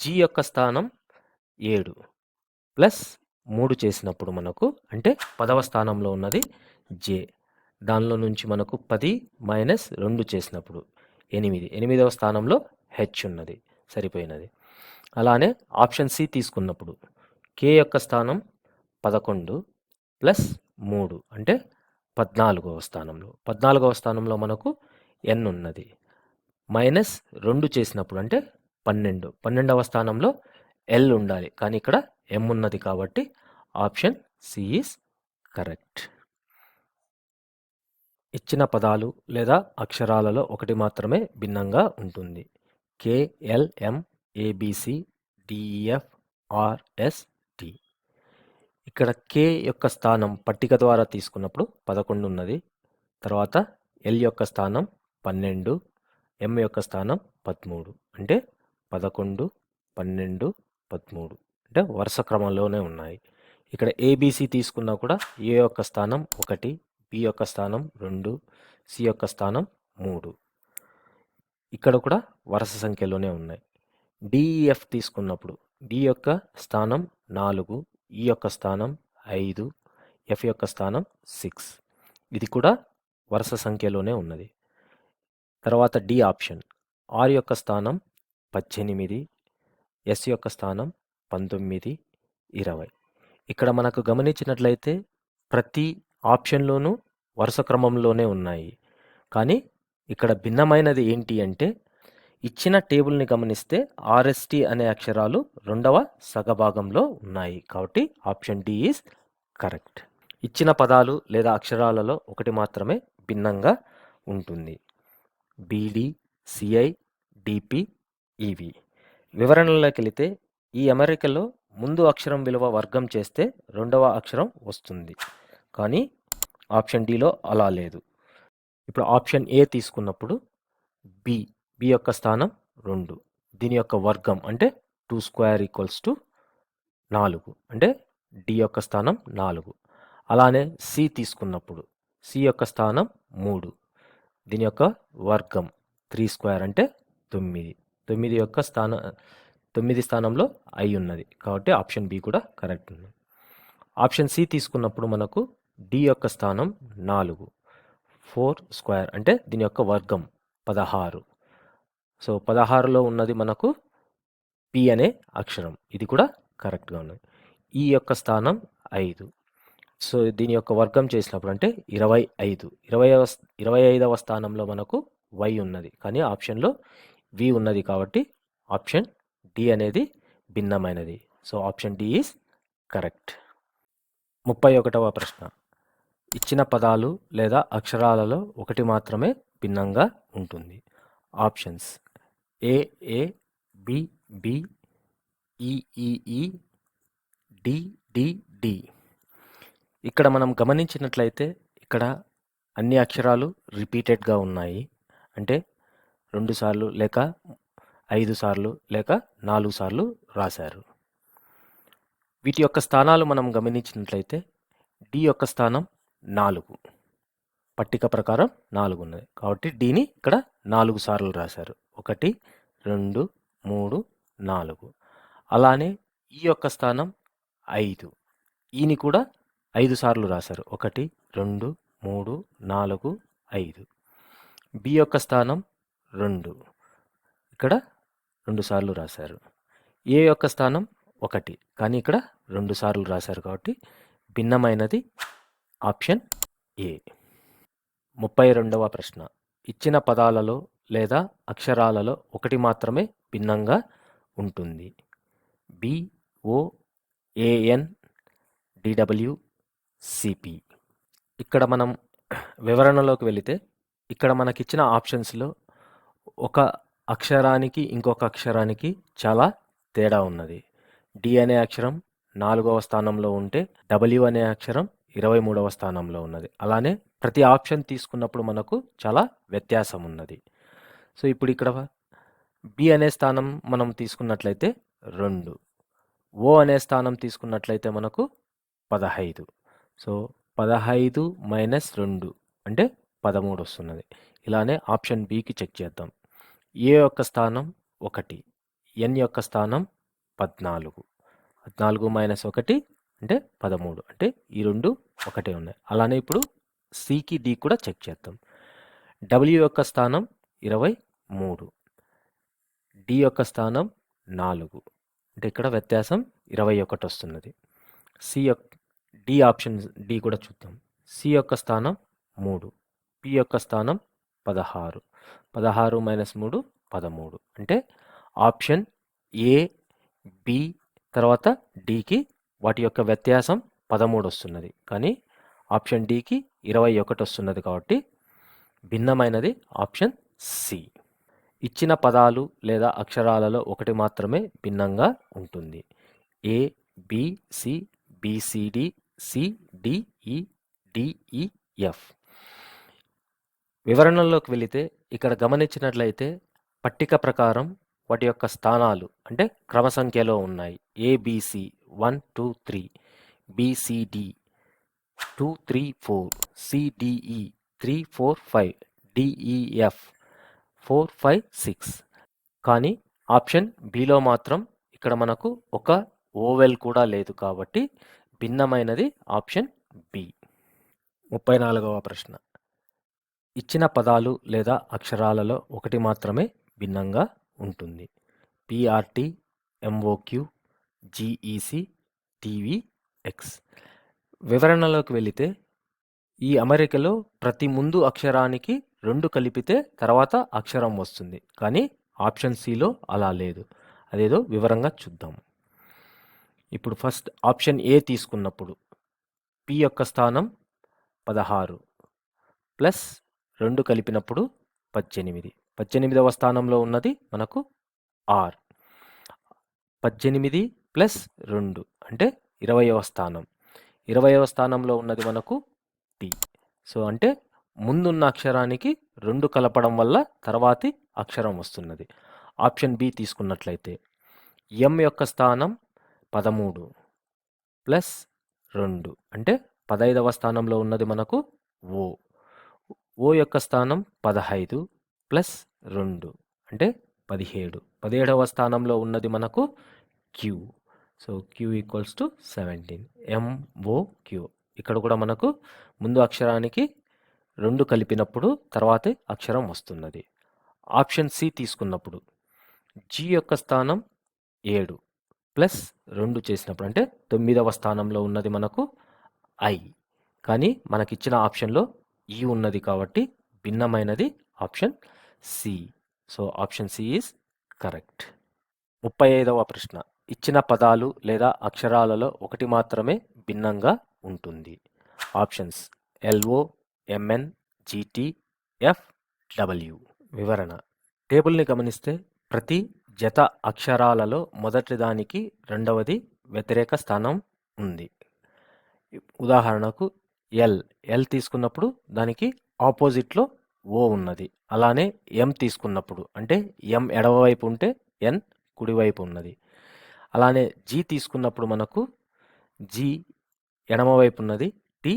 జి యొక్క స్థానం 7 +3 చేసినప్పుడు మనకు అంటే 10వ స్థానంలో ఉన్నది జే. దానిలో నుంచి మనకు 10 - 2 చేసినప్పుడు 8. 8వ స్థానంలో హెచ్ ఉన్నది. సరిపోయినది. అలానే ఆప్షన్ సి తీసుకున్నప్పుడు కే యొక్క స్థానం 11 + 3 అంటే 14వ స్థానంలో. 14వ స్థానంలో మనకు ఎన్ ఉన్నది. -2 చేసినప్పుడు అంటే 12. 12వ స్థానంలో ఎల్ ఉండాలి. కానీ ఇక్కడ ఎం ఉన్నది కాబట్టి ఆప్షన్ సి ఈజ్ కరెక్ట్. ఇచ్చిన పదాలు లేదా అక్షరాలలో ఒకటి మాత్రమే భిన్నంగా ఉంటుంది. K L M A B C D E F R S T. ఇక్కడ కే యొక్క స్థానం పట్టిక ద్వారా తీసుకున్నప్పుడు 11 ఉన్నది. తర్వాత ఎల్ యొక్క స్థానం 12, ఎం యొక్క స్థానం 13 అంటే 11, 12, 13 అంటే వరుస క్రమంలోనే ఉన్నాయి. ఇక్కడ ఏబీసీ తీసుకున్నా కూడా ఏ యొక్క స్థానం 1, బి యొక్క స్థానం 2, సి యొక్క స్థానం 3. ఇక్కడ కూడా వరుస సంఖ్యలోనే ఉన్నాయి. డిఈఎఫ్ తీసుకున్నప్పుడు డి యొక్క స్థానం 4, ఈ యొక్క స్థానం 5, ఎఫ్ యొక్క స్థానం 6. ఇది కూడా వరుస సంఖ్యలోనే ఉన్నది. తర్వాత డి ఆప్షన్ ఆర్ యొక్క స్థానం 18, ఎస్ యొక్క స్థానం 19, 20. ఇక్కడ మనకు గమనించినట్లయితే ప్రతి ఆప్షన్లోనూ వరుస క్రమంలోనే ఉన్నాయి. కానీ ఇక్కడ భిన్నమైనది ఏంటి అంటే ఇచ్చిన టేబుల్ని గమనిస్తే ఆర్ఎస్టి అనే అక్షరాలు 2వ సగభాగంలో ఉన్నాయి. కాబట్టి ఆప్షన్ డి ఈజ్ కరెక్ట్. ఇచ్చిన పదాలు లేదా అక్షరాలలో ఒకటి మాత్రమే భిన్నంగా ఉంటుంది. బీడి, సిఐ, డిపి, ఈవి. వివరణలోకి వెళితే ఈ అమరికలో ముందు అక్షరం విలువ వర్గం చేస్తే 2వ అక్షరం వస్తుంది. కానీ ఆప్షన్ డిలో అలా లేదు. ఇప్పుడు ఆప్షన్ ఏ తీసుకున్నప్పుడు బి యొక్క స్థానం 2, దీని యొక్క వర్గం అంటే 2² = 4, అంటే డి యొక్క స్థానం 4. అలానే సి తీసుకున్నప్పుడు సి యొక్క స్థానం 3, దీని యొక్క వర్గం 3² అంటే 9. 9 యొక్క 9 స్థానంలో ఐ ఉన్నది. కాబట్టి ఆప్షన్ బి కూడా కరెక్ట్ ఉంది. ఆప్షన్ సి తీసుకున్నప్పుడు మనకు డి యొక్క స్థానం 4, 4² అంటే దీని యొక్క వర్గం 16. సో 16లో ఉన్నది మనకు పి అనే అక్షరం. ఇది కూడా కరెక్ట్గా ఉన్నది. ఈ యొక్క స్థానం 5. సో దీని యొక్క వర్గం చేసినప్పుడు అంటే 25. 25వ స్థానంలో మనకు వై ఉన్నది. కానీ ఆప్షన్లో వి ఉన్నది. కాబట్టి ఆప్షన్ డి అనేది భిన్నమైనది. So option D is correct. 31వ ప్రశ్న. ఇచ్చిన పదాలు లేదా అక్షరాలలో ఒకటి మాత్రమే భిన్నంగా ఉంటుంది. Options A, B, E, D. ఇక్కడ మనం గమనించినట్లయితే ఇక్కడ అన్ని అక్షరాలు రిపీటెడ్గా ఉన్నాయి. అంటే 2 సార్లు లేక 5 సార్లు లేక 4 సార్లు రాశారు. వీటి యొక్క స్థానాలు మనం గమనించినట్లయితే డి యొక్క స్థానం 4, పట్టిక ప్రకారం 4 ఉన్నది. కాబట్టి డిని ఇక్కడ 4 సార్లు రాశారు. 1, 2, 3, 4. అలానే ఈ యొక్క స్థానం 5, ఈని కూడా 5 సార్లు రాశారు. 1, 2, 3, 4, 5. బి యొక్క స్థానం 2, ఇక్కడ 2 సార్లు రాశారు. ఏ యొక్క స్థానం 1, కానీ ఇక్కడ 2 సార్లు రాశారు. కాబట్టి భిన్నమైనది ఆప్షన్ ఏ. 32వ ప్రశ్న. ఇచ్చిన పదాలలో లేదా అక్షరాలలో ఒకటి మాత్రమే భిన్నంగా ఉంటుంది. BOAN DW CP. ఇక్కడ మనం వివరణలోకి వెళితే ఇక్కడ మనకిచ్చిన ఆప్షన్స్లో ఒక అక్షరానికి ఇంకొక అక్షరానికి చాలా తేడా ఉన్నది. డి అనే అక్షరం 4వ స్థానంలో ఉంటే డబ్ల్యూ అనే అక్షరం 23వ స్థానంలో ఉన్నది. అలానే ప్రతి ఆప్షన్ తీసుకున్నప్పుడు మనకు చాలా వ్యత్యాసం ఉన్నది. సో ఇప్పుడు ఇక్కడ బి అనే స్థానం మనం తీసుకున్నట్లయితే 2, ఓ అనే స్థానం తీసుకున్నట్లయితే మనకు 15. సో 15 - 2 అంటే 13 వస్తున్నది. ఇలానే ఆప్షన్ బికి చెక్ చేద్దాం. ఏ యొక్క స్థానం 1, ఎన్ యొక్క స్థానం 14. 14 - 1 అంటే 13. అంటే ఈ రెండు ఒకటే ఉన్నాయి. అలానే ఇప్పుడు సికి డి కూడా చెక్ చేద్దాం. డబ్ల్యూ యొక్క స్థానం 23, డి యొక్క స్థానం 4, అంటే ఇక్కడ వ్యత్యాసం 21 వస్తున్నది. డి ఆప్షన్ డి కూడా చూద్దాం. సి యొక్క స్థానం 3, పి యొక్క స్థానం 16. 16 - 3 13. అంటే ఆప్షన్ ఏ, బి తర్వాత డికి వాటి యొక్క వ్యత్యాసం 13 వస్తున్నది. కానీ ఆప్షన్ డికి 21 వస్తున్నది. కాబట్టి భిన్నమైనది ఆప్షన్ సి. ఇచ్చిన పదాలు లేదా అక్షరాలలో ఒకటి మాత్రమే భిన్నంగా ఉంటుంది. A, B, C, BCD, C, D, E, DE, F. వివరణలోకి వెళితే ఇక్కడ గమనించినట్లయితే పట్టిక ప్రకారం వాటి యొక్క స్థానాలు అంటే క్రమ సంఖ్యలో ఉన్నాయి. A B C 1 2 3, B C D 2 3 4, C D E 3 4 5, D E F 4 5 6. కానీ ఆప్షన్ బిలో మాత్రం ఇక్కడ మనకు ఒక ఓవెల్ కూడా లేదు కాబట్టి భిన్నమైనది ఆప్షన్ బి. 34వ ప్రశ్న. ఇచ్చిన పదాలు లేదా అక్షరాలలో ఒకటి మాత్రమే భిన్నంగా ఉంటుంది. పిఆర్టీ, ఎంఓక్యూ, జీఈసి, టీవీఎక్స్. వివరణలోకి వెళితే ఈ అమరికలో ప్రతి ముందు అక్షరానికి 2 కలిపితే తర్వాత అక్షరం వస్తుంది. కానీ ఆప్షన్ సిలో అలా లేదు. అదేదో వివరంగా చూద్దాం. ఇప్పుడు ఫస్ట్ ఆప్షన్ ఏ తీసుకున్నప్పుడు పి యొక్క స్థానం 16 ప్లస్ 2 కలిపినప్పుడు 18. 18వ స్థానంలో ఉన్నది మనకు ఆర్. 18 ప్లస్ 2 అంటే 20వ స్థానం. 20వ స్థానంలో ఉన్నది మనకు పి. సో అంటే ముందున్న అక్షరానికి 2 కలపడం వల్ల తర్వాతి అక్షరం వస్తున్నది. ఆప్షన్ బి తీసుకున్నట్లయితే ఎం యొక్క స్థానం 13 ప్లస్ 2 అంటే 15వ స్థానంలో ఉన్నది మనకు ఓ. ఓ యొక్క స్థానం 15 ప్లస్ 2 అంటే 17. 17వ స్థానంలో ఉన్నది మనకు Q. So Q equals to 17. M O Q. ఇక్కడ కూడా మనకు ముందు అక్షరానికి 2 కలిపినప్పుడు తర్వాతే అక్షరం వస్తున్నది. ఆప్షన్ సి తీసుకున్నప్పుడు జి యొక్క స్థానం 7 ప్లస్ 2 చేసినప్పుడు అంటే 9వ స్థానంలో ఉన్నది మనకు ఐ. కానీ మనకిచ్చిన ఆప్షన్లో ఈ ఉన్నది కాబట్టి భిన్నమైనది option C. So option C is correct. 35వ ప్రశ్న. ఇచ్చిన పదాలు లేదా అక్షరాలలో ఒకటి మాత్రమే భిన్నంగా ఉంటుంది. Options LO, MN, GT, F, W. వివరణ. టేబుల్ని గమనిస్తే ప్రతి జత అక్షరాలలో మొదటి దానికి రెండవది వ్యతిరేక స్థానం ఉంది. ఉదాహరణకు ఎల్ తీసుకున్నప్పుడు దానికి ఆపోజిట్లో ఓ ఉన్నది. అలానే ఎం తీసుకున్నప్పుడు అంటే ఎం ఎడమవైపు ఉంటే ఎన్ కుడివైపు ఉన్నది. అలానే జీ తీసుకున్నప్పుడు మనకు జీ ఎడమవైపు ఉన్నది, టీ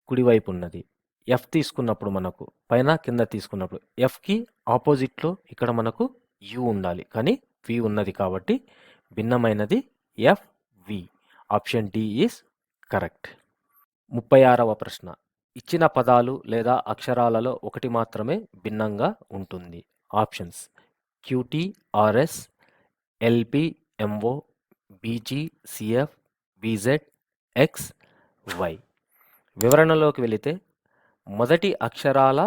కుడివైపు ఉన్నది. ఎఫ్ తీసుకున్నప్పుడు మనకు పైన కింద తీసుకున్నప్పుడు ఎఫ్కి ఆపోజిట్లో ఇక్కడ మనకు యు ఉండాలి. కానీ వి ఉన్నది కాబట్టి భిన్నమైనది F V. Option D is correct. 36వ ప్రశ్న. ఇచ్చిన పదాలు లేదా అక్షరాలలో ఒకటి మాత్రమే భిన్నంగా ఉంటుంది. Options QT, RS, LP, MO, BG, CF, BZ, X, Y. వివరణలోకి వెళితే మొదటి అక్షరాల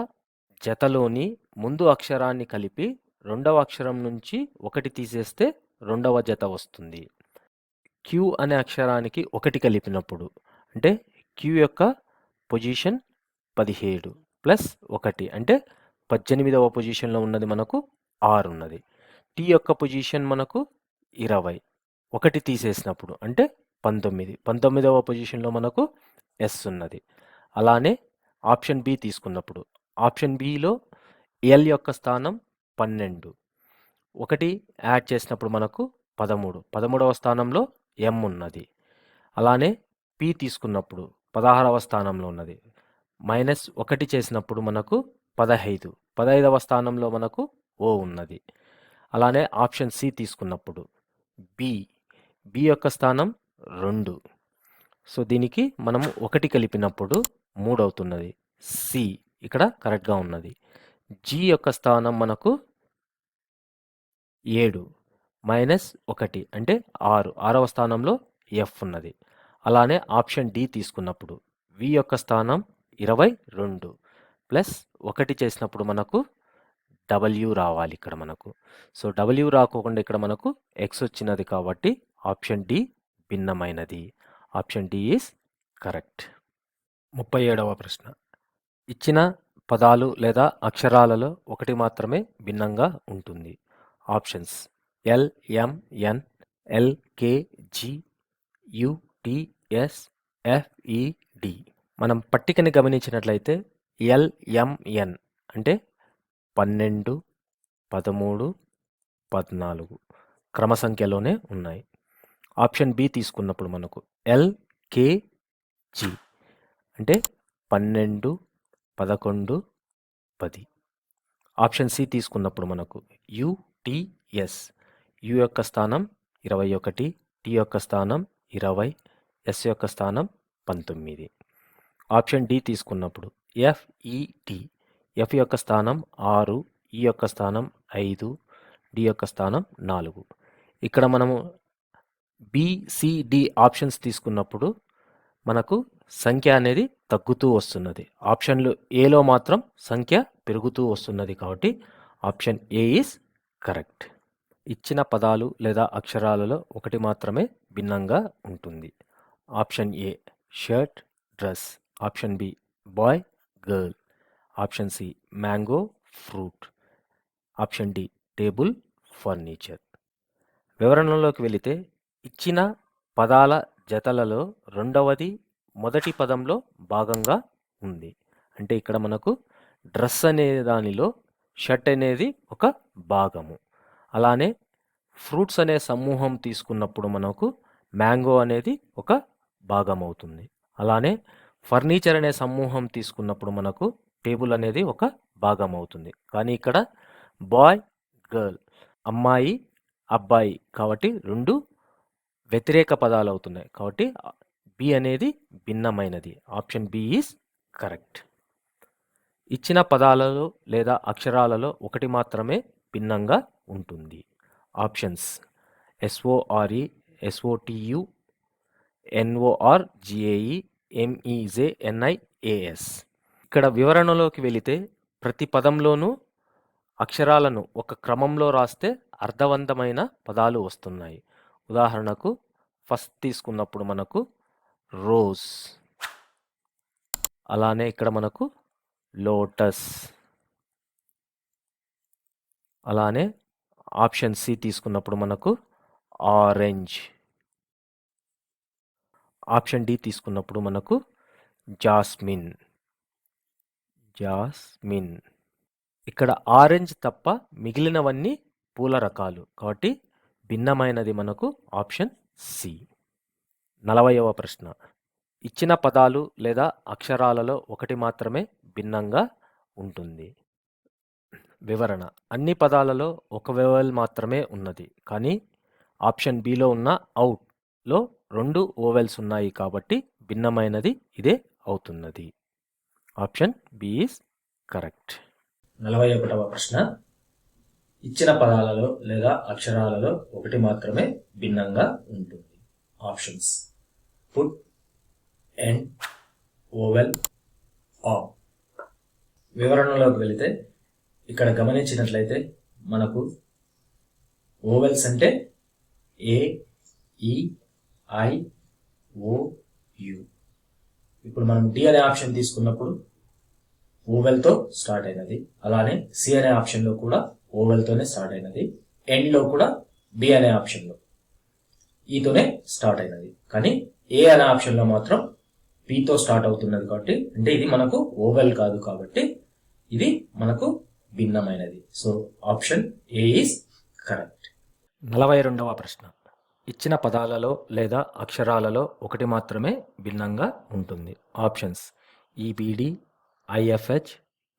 జతలోని ముందు అక్షరాన్ని కలిపి రెండవ అక్షరం నుంచి ఒకటి తీసేస్తే రెండవ జత వస్తుంది. క్యూ అనే అక్షరానికి ఒకటి కలిపినప్పుడు అంటే క్యూ యొక్క పొజిషన్ 17 ప్లస్ 1 అంటే 18వ పొజిషన్లో ఉన్నది మనకు ఆర్ ఉన్నది. టీ యొక్క పొజిషన్ మనకు 20. 1 తీసేసినప్పుడు అంటే 19. 19వ పొజిషన్లో మనకు ఎస్ ఉన్నది. అలానే ఆప్షన్ బి తీసుకున్నప్పుడు ఆప్షన్ బిలో ఎల్ యొక్క స్థానం 12. 1 యాడ్ చేసినప్పుడు మనకు 13. 13వ స్థానంలో ఎం ఉన్నది. అలానే పి తీసుకున్నప్పుడు 16వ స్థానంలో ఉన్నది. -1 చేసినప్పుడు మనకు 15. 15వ స్థానంలో మనకు ఓ ఉన్నది. అలానే ఆప్షన్ సి తీసుకున్నప్పుడు బి యొక్క స్థానం 2. సో దీనికి మనము 1 కలిపినప్పుడు 3 అవుతున్నది. సి ఇక్కడ కరెక్ట్గా ఉన్నది. జి యొక్క స్థానం మనకు 7 -1 అంటే 6. 6వ స్థానంలో ఎఫ్ ఉన్నది. అలానే ఆప్షన్ డి తీసుకున్నప్పుడు వి యొక్క స్థానం 22 ప్లస్ 1 చేసినప్పుడు మనకు డబ్ల్యూ రావాలి ఇక్కడ మనకు. సో డబ్ల్యూ రాకోకుండా ఇక్కడ మనకు ఎక్స్ వచ్చినది కాబట్టి ఆప్షన్ డి భిన్నమైనది. Option D is correct. 37వ ప్రశ్న. ఇచ్చిన పదాలు లేదా అక్షరాలలో ఒకటి మాత్రమే భిన్నంగా ఉంటుంది. Options L, M, N, L, K, G, U, T, S, F, E, D. మనం పట్టికని గమనించినట్లయితే ఎల్, ఎం, ఎన్ అంటే 12, 13, 14 క్రమ సంఖ్యలోనే ఉన్నాయి. ఆప్షన్ బి తీసుకున్నప్పుడు మనకు LKG అంటే 12, 11, 10. ఆప్షన్ సి తీసుకున్నప్పుడు మనకు UTS యు యొక్క స్థానం 21, టి యొక్క స్థానం 20, ఎస్ యొక్క స్థానం 19. ఆప్షన్ డి తీసుకున్నప్పుడు FET ఎఫ్ యొక్క స్థానం 6, ఈ యొక్క స్థానం 5, డి యొక్క స్థానం 4. ఇక్కడ మనము BCD ఆప్షన్స్ తీసుకున్నప్పుడు మనకు సంఖ్య అనేది తగ్గుతూ వస్తున్నది. ఆప్షన్లు ఏలో మాత్రం సంఖ్య పెరుగుతూ వస్తున్నది కాబట్టి ఆప్షన్ ఏ ఈస్ కరెక్ట్. ఇచ్చిన పదాలు లేదా అక్షరాలలో ఒకటి మాత్రమే భిన్నంగా ఉంటుంది. Option A shirt, dress. Option B boy, girl. Option C mango, fruit. Option D table, furniture. వివరణలోకి వెళితే ఇచ్చిన పదాల జతలలో రెండవది మొదటి పదంలో భాగంగా ఉంది. అంటే ఇక్కడ మనకు డ్రెస్ అనే దానిలో షర్ట్ అనేది ఒక భాగము. అలానే ఫ్రూట్స్ అనే సమూహం తీసుకున్నప్పుడు మనకు మ్యాంగో అనేది ఒక భాగం అవుతుంది. అలానే ఫర్నిచర్ అనే సమూహం తీసుకున్నప్పుడు మనకు టేబుల్ అనేది ఒక భాగం అవుతుంది. కానీ ఇక్కడ బాయ్, గర్ల్, అమ్మాయి, అబ్బాయి కాబట్టి రెండు వ్యతిరేక పదాలు అవుతున్నాయి. కాబట్టి బి అనేది భిన్నమైనది. Option B is correct. ఇచ్చిన పదాలలో లేదా అక్షరాలలో ఒకటి మాత్రమే భిన్నంగా ఉంటుంది. Options SORE, SOTU, NORGAE, MEZNIAS. ఇక్కడ వివరణలోకి వెళితే ప్రతి పదంలోనూ అక్షరాలను ఒక క్రమంలో రాస్తే అర్థవంతమైన పదాలు వస్తున్నాయి. ఉదాహరణకు ఫస్ట్ తీసుకున్నప్పుడు మనకు రోజ్, అలానే ఇక్కడ మనకు లోటస్, అలానే ఆప్షన్ సి తీసుకున్నప్పుడు మనకు ఆరెంజ్, ఆప్షన్ డి తీసుకున్నప్పుడు మనకు జాస్మిన్. ఇక్కడ ఆరెంజ్ తప్ప మిగిలినవన్నీ పూల రకాలు కాబట్టి భిన్నమైనది మనకు ఆప్షన్ సి. 40వ ప్రశ్న. ఇచ్చిన పదాలు లేదా అక్షరాలలో ఒకటి మాత్రమే భిన్నంగా ఉంటుంది. వివరణ. అన్ని పదాలలో ఒక వవెల్ మాత్రమే ఉన్నది. కానీ ఆప్షన్ బిలో ఉన్న అవుట్లో 2 ఓవెల్స్ ఉన్నాయి కాబట్టి భిన్నమైనది ఇదే అవుతున్నది. Option B is correct. 41వ ప్రశ్న. ఇచ్చిన పదాలలో లేదా అక్షరాలలో ఒకటి మాత్రమే భిన్నంగా ఉంటుంది. Options put, end, oval, off. వివరణలోకి వెళితే ఇక్కడ గమనించినట్లయితే మనకు ఓవెల్స్ అంటే ఏ, ఈ, ఐ, ఓ, యు. ఇప్పుడు మనం డి అనే ఆప్షన్ తీసుకున్నప్పుడు ఓవెల్తో స్టార్ట్ అయినది. అలానే సి అనే ఆప్షన్లో కూడా ఓవెల్తోనే స్టార్ట్ అయినది. ఎండ్లో కూడా డి అనే ఆప్షన్లో ఈతోనే స్టార్ట్ అయినది. కానీ ఏ అనే ఆప్షన్లో మాత్రం పితో స్టార్ట్ అవుతున్నది కాబట్టి అంటే ఇది మనకు ఓవెల్ కాదు కాబట్టి ఇది మనకు భిన్నమైనది. So option A is correct. 42వ ప్రశ్న. ఇచ్చిన పదాలలో లేదా అక్షరాలలో ఒకటి మాత్రమే భిన్నంగా ఉంటుంది. Options EBD, IFH,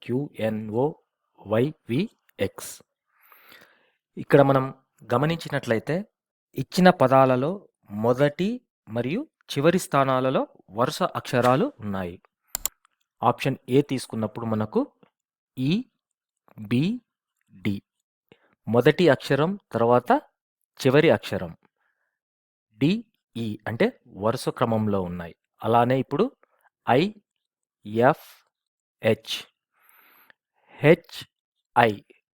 QNO, YVX. ఇక్కడ మనం గమనించినట్లయితే ఇచ్చిన పదాలలో మొదటి మరియు చివరి స్థానాలలో వరుస అక్షరాలు ఉన్నాయి. ఆప్షన్ ఏ తీసుకున్నప్పుడు మనకు EBD మొదటి అక్షరం తర్వాత చివరి అక్షరం DE అంటే వరుస క్రమంలో ఉన్నాయి. అలానే ఇప్పుడు IFH, HI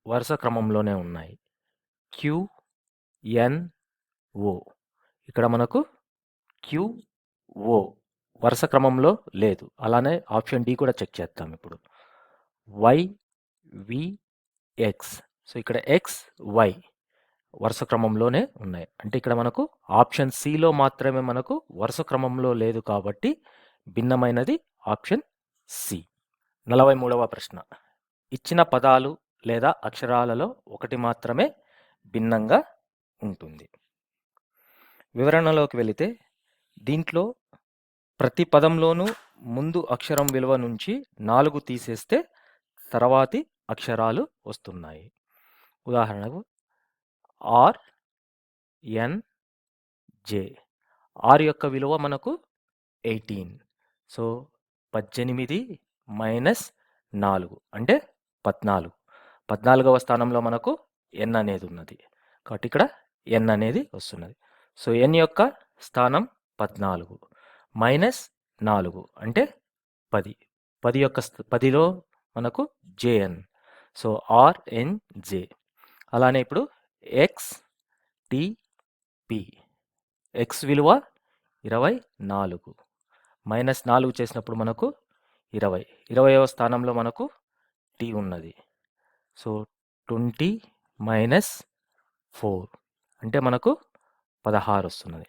వరుస క్రమంలోనే ఉన్నాయి. QNO ఇక్కడ మనకు QO వరుస క్రమంలో లేదు. అలానే ఆప్షన్ డి కూడా చెక్ చేద్దాం ఇప్పుడు. YVX సో ఇక్కడ XY వరుస క్రమంలోనే ఉన్నాయి. అంటే ఇక్కడ మనకు ఆప్షన్ సిలో మాత్రమే మనకు వరుస క్రమంలో లేదు కాబట్టి భిన్నమైనది ఆప్షన్ సి. 43వ ప్రశ్న. ఇచ్చిన పదాలు లేదా అక్షరాలలో ఒకటి మాత్రమే భిన్నంగా ఉంటుంది. వివరణలోకి వెళితే దీంట్లో ప్రతి పదంలోనూ ముందు అక్షరం విలువ నుంచి 4 తీసేస్తే తర్వాతి అక్షరాలు వస్తున్నాయి. ఉదాహరణకు ఆర్, ఎన్, జే. ఆర్ యొక్క విలువ మనకు 18. సో 18 మైనస్ 4 అంటే 14. 14వ స్థానంలో మనకు ఎన్ అనేది ఉన్నది కాబట్టి ఇక్కడ ఎన్ అనేది వస్తున్నది. సో ఎన్ యొక్క స్థానం 14 మైనస్ 4 అంటే 10. 10 యొక్క 10లో మనకు జేఎన్. సో ఆర్ఎన్ జే. అలానే ఇప్పుడు ఎక్స్ టి పి. ఎక్స్ విలువ 24 మైనస్ 4 చేసినప్పుడు మనకు 20. 20వ స్థానంలో మనకు టీ ఉన్నది. సో 20 మైనస్ 4 అంటే మనకు 16 వస్తున్నది.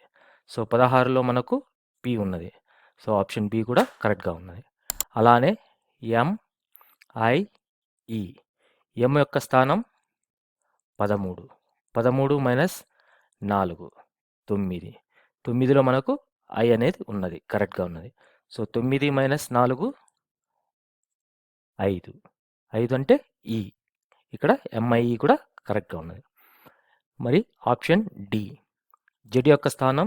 సో 16లో మనకు పి ఉన్నది. సో ఆప్షన్ బి కూడా కరెక్ట్గా ఉన్నది. అలానే ఎంఐఈ. ఎం యొక్క స్థానం 13. 13 మైనస్ 4 9. 9లో మనకు ఐ అనేది ఉన్నది, కరెక్ట్గా ఉన్నది. So 9 minus 4 5. 5 అంటే ఈ. ఇక్కడ ఎంఐఈ కూడా కరెక్ట్గా ఉన్నది. మరి ఆప్షన్ డి. జెడ్ యొక్క స్థానం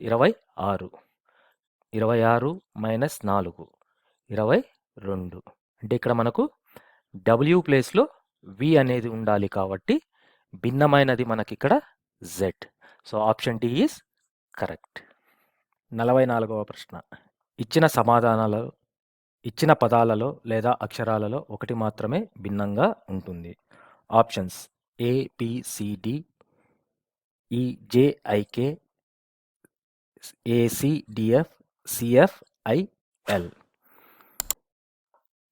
26. 26 మైనస్ 4 22. అంటే ఇక్కడ మనకు డబ్ల్యూ ప్లేస్లో వి అనేది ఉండాలి కాబట్టి భిన్నమైనది మనకి ఇక్కడ Z. So option D is correct. 44వ ప్రశ్న. ఇచ్చిన పదాలలో లేదా అక్షరాలలో ఒకటి మాత్రమే భిన్నంగా ఉంటుంది. Options A B C D, ఈజేఐకే, ఏసిడిఎఫ్, సిఎఫ్ఐఎల్.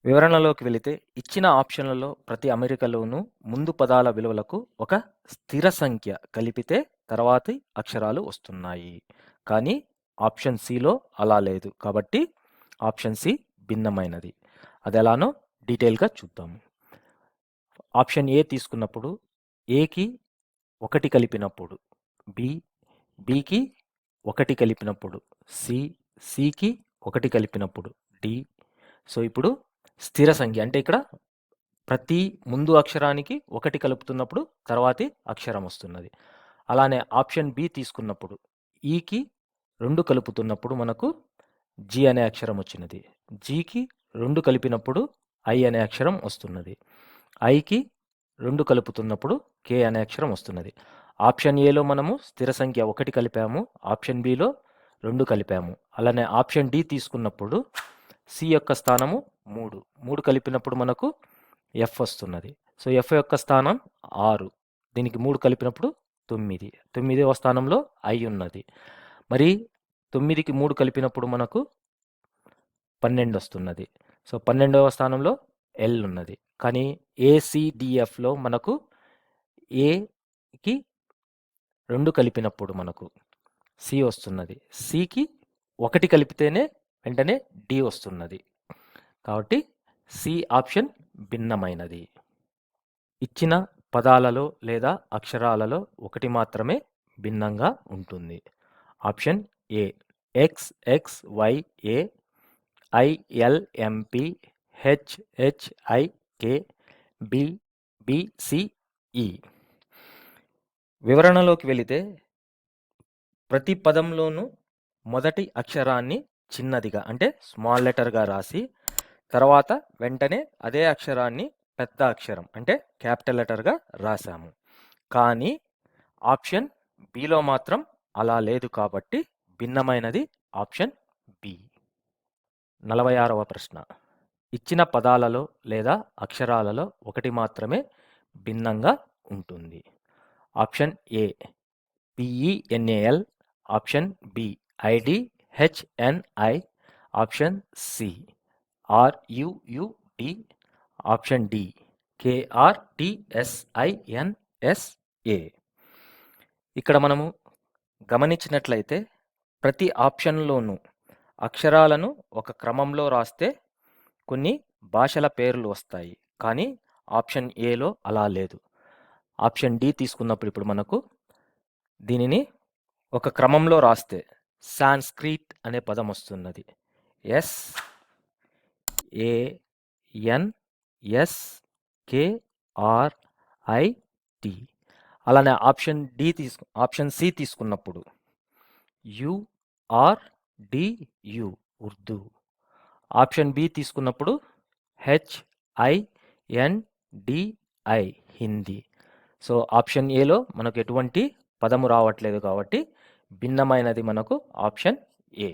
వివరణలోకి వెళితే ఇచ్చిన ఆప్షన్లలో ప్రతి అమరికలోనూ ముందు పదాల విలువలకు ఒక స్థిర సంఖ్య కలిపితే తర్వాతి అక్షరాలు వస్తున్నాయి. కానీ ఆప్షన్ సిలో అలా లేదు కాబట్టి ఆప్షన్ సి భిన్నమైనది. అది ఎలానో డీటెయిల్గా చూద్దాము. ఆప్షన్ ఏ తీసుకున్నప్పుడు ఏకి 1 కలిపినప్పుడు బి, బికి 1 కలిపినప్పుడు సి, సికి 1 కలిపినప్పుడు డి. సో ఇప్పుడు స్థిర సంఖ్య అంటే ఇక్కడ ప్రతి ముందు అక్షరానికి 1 కలుపుతున్నప్పుడు తర్వాతి అక్షరం వస్తున్నది. అలానే ఆప్షన్ బి తీసుకున్నప్పుడు ఈకి 2 కలుపుతున్నప్పుడు మనకు జి అనే అక్షరం వచ్చినది. జీకి 2 కలిపినప్పుడు ఐ అనే అక్షరం వస్తున్నది. ఐకి 2 కలుపుతున్నప్పుడు కే అనే అక్షరం వస్తున్నది. ఆప్షన్ ఏలో మనము స్థిర సంఖ్య 1 కలిపాము, ఆప్షన్ బిలో 2 కలిపాము. అలానే ఆప్షన్ డి తీసుకున్నప్పుడు సి యొక్క స్థానము 3. 3 కలిపినప్పుడు మనకు ఎఫ్ వస్తున్నది. సో ఎఫ్ యొక్క స్థానం 6. దీనికి 3 కలిపినప్పుడు 9. 9వ స్థానంలో ఐ ఉన్నది. మరి 9కి 3 కలిపినప్పుడు మనకు 12 వస్తున్నది. సో 12వ స్థానంలో ఎల్ ఉన్నది. కానీ ఏసిడిఎఫ్లో మనకు ఏకి 2 కలిపినప్పుడు మనకు సి వస్తున్నది. సికి 1 కలిపితేనే వెంటనే డి వస్తున్నది. కాబట్టి సి ఆప్షన్ భిన్నమైనది. ఇచ్చిన పదాలలో లేదా అక్షరాలలో ఒకటి మాత్రమే భిన్నంగా ఉంటుంది. ఆప్షన్ ఏ XXYA, ILMP, HHIK, BBCE. వివరణలోకి వెళితే ప్రతి పదంలోనూ మొదటి అక్షరాన్ని చిన్నదిగా అంటే స్మాల్ లెటర్గా రాసి తర్వాత వెంటనే అదే అక్షరాన్ని పెద్ద అక్షరం అంటే క్యాపిటల్ లెటర్గా రాసాము. కానీ ఆప్షన్ బిలో మాత్రం అలా లేదు కాబట్టి భిన్నమైనది ఆప్షన్ బి. 46వ ప్రశ్న. ఇచ్చిన పదాలలో లేదా అక్షరాలలో ఒకటి మాత్రమే భిన్నంగా ఉంటుంది. Option A PENAL, option B IDHNI, option C RUUD, option D KRTSINSA. ఇక్కడ మనము గమనించినట్లయితే ప్రతి ఆప్షన్లోనూ అక్షరాలను ఒక క్రమంలో రాస్తే కొన్ని భాషల పేర్లు వస్తాయి. కానీ ఆప్షన్ ఏలో అలా లేదు. ఆప్షన్ డి తీసుకున్నప్పుడు ఇప్పుడు మనకు దీనిని ఒక క్రమంలో రాస్తే సాంస్క్రిట్ అనే పదం వస్తున్నది. SANSKRIT. అలానే ఆప్షన్ సి తీసుకున్నప్పుడు URDU ఉర్దూ. ఆప్షన్ బి తీసుకున్నప్పుడు HINDI హిందీ. సో ఆప్షన్ ఏలో మనకు ఎటువంటి పదము రావట్లేదు కాబట్టి భిన్నమైనది మనకు ఆప్షన్ ఏ.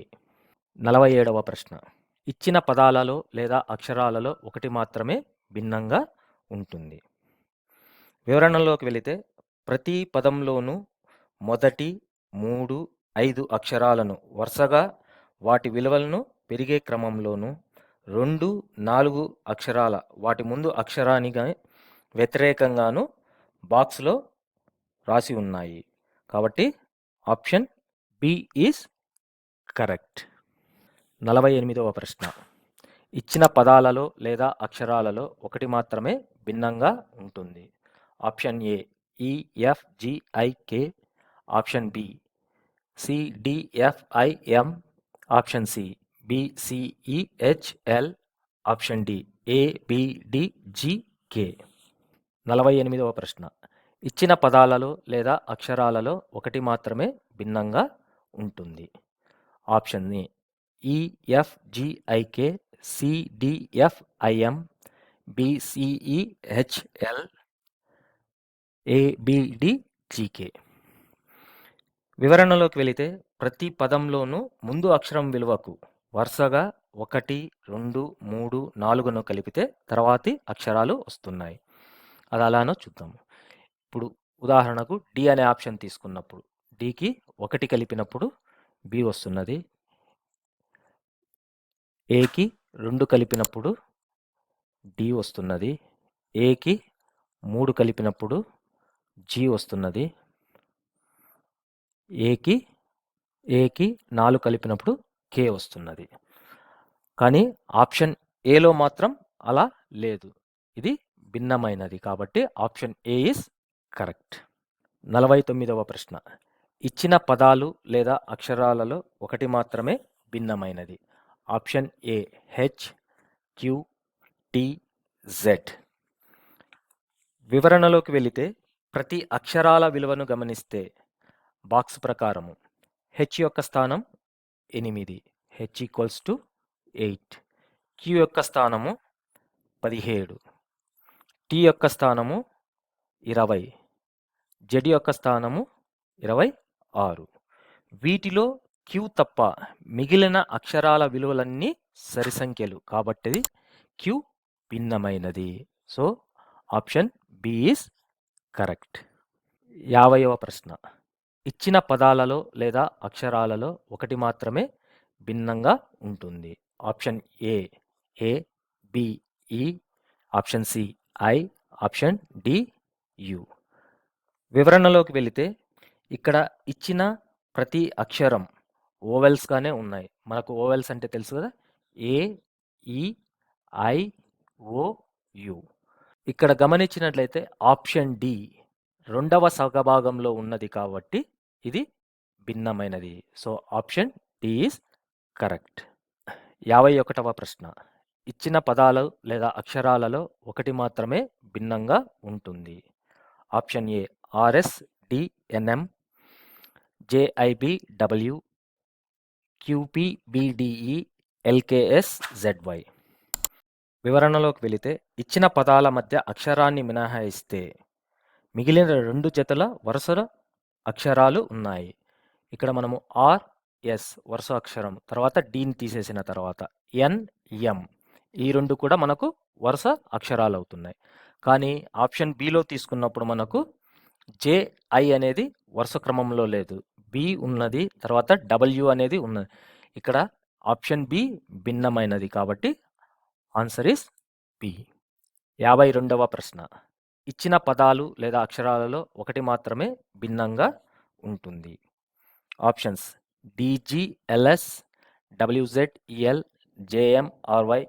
47వ ప్రశ్న. ఇచ్చిన పదాలలో లేదా అక్షరాలలో ఒకటి మాత్రమే భిన్నంగా ఉంటుంది. వివరణలోకి వెళితే ప్రతి పదంలోనూ మొదటి 3, 5 అక్షరాలను వరుసగా వాటి విలువలను పెరిగే క్రమంలోనూ 2, 4 అక్షరాల వాటి ముందు అక్షరానికి వ్యతిరేకంగాను బాక్స్లో రాసి ఉన్నాయి. కాబట్టి ఆప్షన్ బి ఈజ్ కరెక్ట్. 48వ ప్రశ్న. ఇచ్చిన పదాలలో లేదా అక్షరాలలో ఒకటి మాత్రమే భిన్నంగా ఉంటుంది. Option A EFGIK, option B CDFIM, option C BCEHL, option D ABDGK. 48వ ప్రశ్న. ఇచ్చిన పదాలలో లేదా అక్షరాలలో ఒకటి మాత్రమే భిన్నంగా ఉంటుంది. Option A EFGIK, CDFIM, BCEHL, ABDGK. వివరణలోకి వెళితే ప్రతి పదంలోనూ ముందు అక్షరం విలువకు వరుసగా 1, 2, 3, 4ను కలిపితే తర్వాతి అక్షరాలు వస్తున్నాయి. అది అలానో చూద్దాము. ఇప్పుడు ఉదాహరణకు డి అనే ఆప్షన్ తీసుకున్నప్పుడు డికి 1 కలిపినప్పుడు బి వస్తున్నది. ఏకి 2 కలిపినప్పుడు డి వస్తున్నది. ఏకి 3 కలిపినప్పుడు జి వస్తున్నది. ఏకి 4 కలిపినప్పుడు కే వస్తున్నది. కానీ ఆప్షన్ ఏలో మాత్రం అలా లేదు. ఇది భిన్నమైనది కాబట్టి ఆప్షన్ ఏ ఈజ్ కరెక్ట్. 49వ ప్రశ్న. ఇచ్చిన పదాలు లేదా అక్షరాలలో ఒకటి మాత్రమే భిన్నమైనది. Option A HQTZ. వివరణలోకి వెళితే ప్రతి అక్షరాల విలువను గమనిస్తే బాక్స్ ప్రకారము హెచ్ యొక్క స్థానం 8, H = 8. క్యూ యొక్క స్థానము 17, T యొక్క స్థానము 20, జెడ్ యొక్క స్థానము 26. వీటిలో క్యూ తప్ప మిగిలిన అక్షరాల విలువలన్నీ సరి సంఖ్యలు కాబట్టి క్యూ భిన్నమైనది. So option B is correct. 50వ ప్రశ్న. ఇచ్చిన పదాలలో లేదా అక్షరాలలో ఒకటి మాత్రమే భిన్నంగా ఉంటుంది. Option A ABE, option C I, option D U. వివరణలోకి వెళితే ఇక్కడ ఇచ్చిన ప్రతి అక్షరం ఓవెల్స్గానే ఉన్నాయి. మనకు ఓవెల్స్ అంటే తెలుసు కదా, AEIOU. ఇక్కడ గమనించినట్లయితే ఆప్షన్ డి 2వ సగభాగంలో ఉన్నది కాబట్టి ఇది భిన్నమైనది. So option D is correct. 51వ ప్రశ్న. ఇచ్చిన పదాలు లేదా అక్షరాలలో ఒకటి మాత్రమే భిన్నంగా ఉంటుంది. Option A RSDNM, JIBW, QPBDE, LKSZY. వివరణలోకి వెళితే ఇచ్చిన పదాల మధ్య అక్షరాన్ని మినహాయిస్తే మిగిలిన 2 జతల వరుస అక్షరాలు ఉన్నాయి. ఇక్కడ మనము RS వరుస అక్షరం తర్వాత డీని తీసేసిన తర్వాత NM ఈ 2 కూడా మనకు వరుస అక్షరాలు అవుతున్నాయి. కానీ ఆప్షన్ బిలో తీసుకున్నప్పుడు మనకు JI అనేది వరుస క్రమంలో లేదు. బి ఉన్నది, తర్వాత W అనేది ఉన్నది. ఇక్కడ ఆప్షన్ బి భిన్నమైనది కాబట్టి ఆన్సర్ ఈస్ బి. 52వ ప్రశ్న. ఇచ్చిన పదాలు లేదా అక్షరాలలో ఒకటి మాత్రమే భిన్నంగా ఉంటుంది. Options DGLS, WZEL, JMRY,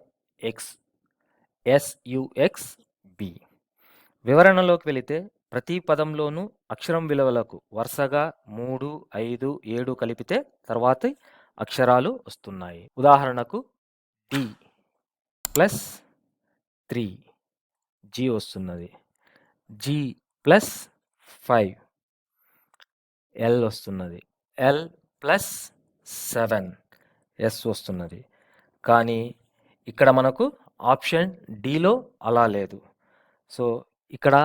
SUX, B. వివరణలోకి వెళితే ప్రతి పదంలోనూ అక్షరం విలువలకు వరుసగా 3, 5, 7 కలిపితే తర్వాతి అక్షరాలు వస్తున్నాయి. ఉదాహరణకు D ప్లస్ 3 G వస్తున్నది. G ప్లస్ 5 L వస్తున్నది. L ప్లస్ 7 S వస్తున్నది. కానీ ఇక్కడ మనకు ఆప్షన్ Dలో అలా లేదు. సో ఇక్కడ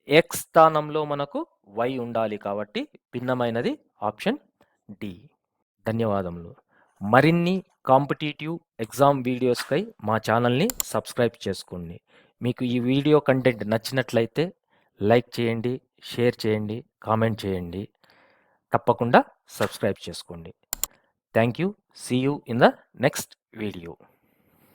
X స్థానంలో మనకు Y ఉండాలి కాబట్టి భిన్నమైనది ఆప్షన్ D. ధన్యవాదములు. మరిన్ని కాంపిటీటివ్ ఎగ్జామ్ వీడియోస్కై మా ఛానల్ని సబ్స్క్రైబ్ చేసుకోండి. మీకు ఈ వీడియో కంటెంట్ నచ్చినట్లయితే లైక్ చేయండి, షేర్ చేయండి, కామెంట్ చేయండి. తప్పకుండా సబ్స్క్రైబ్ చేసుకోండి. Thank you. See you in the next video.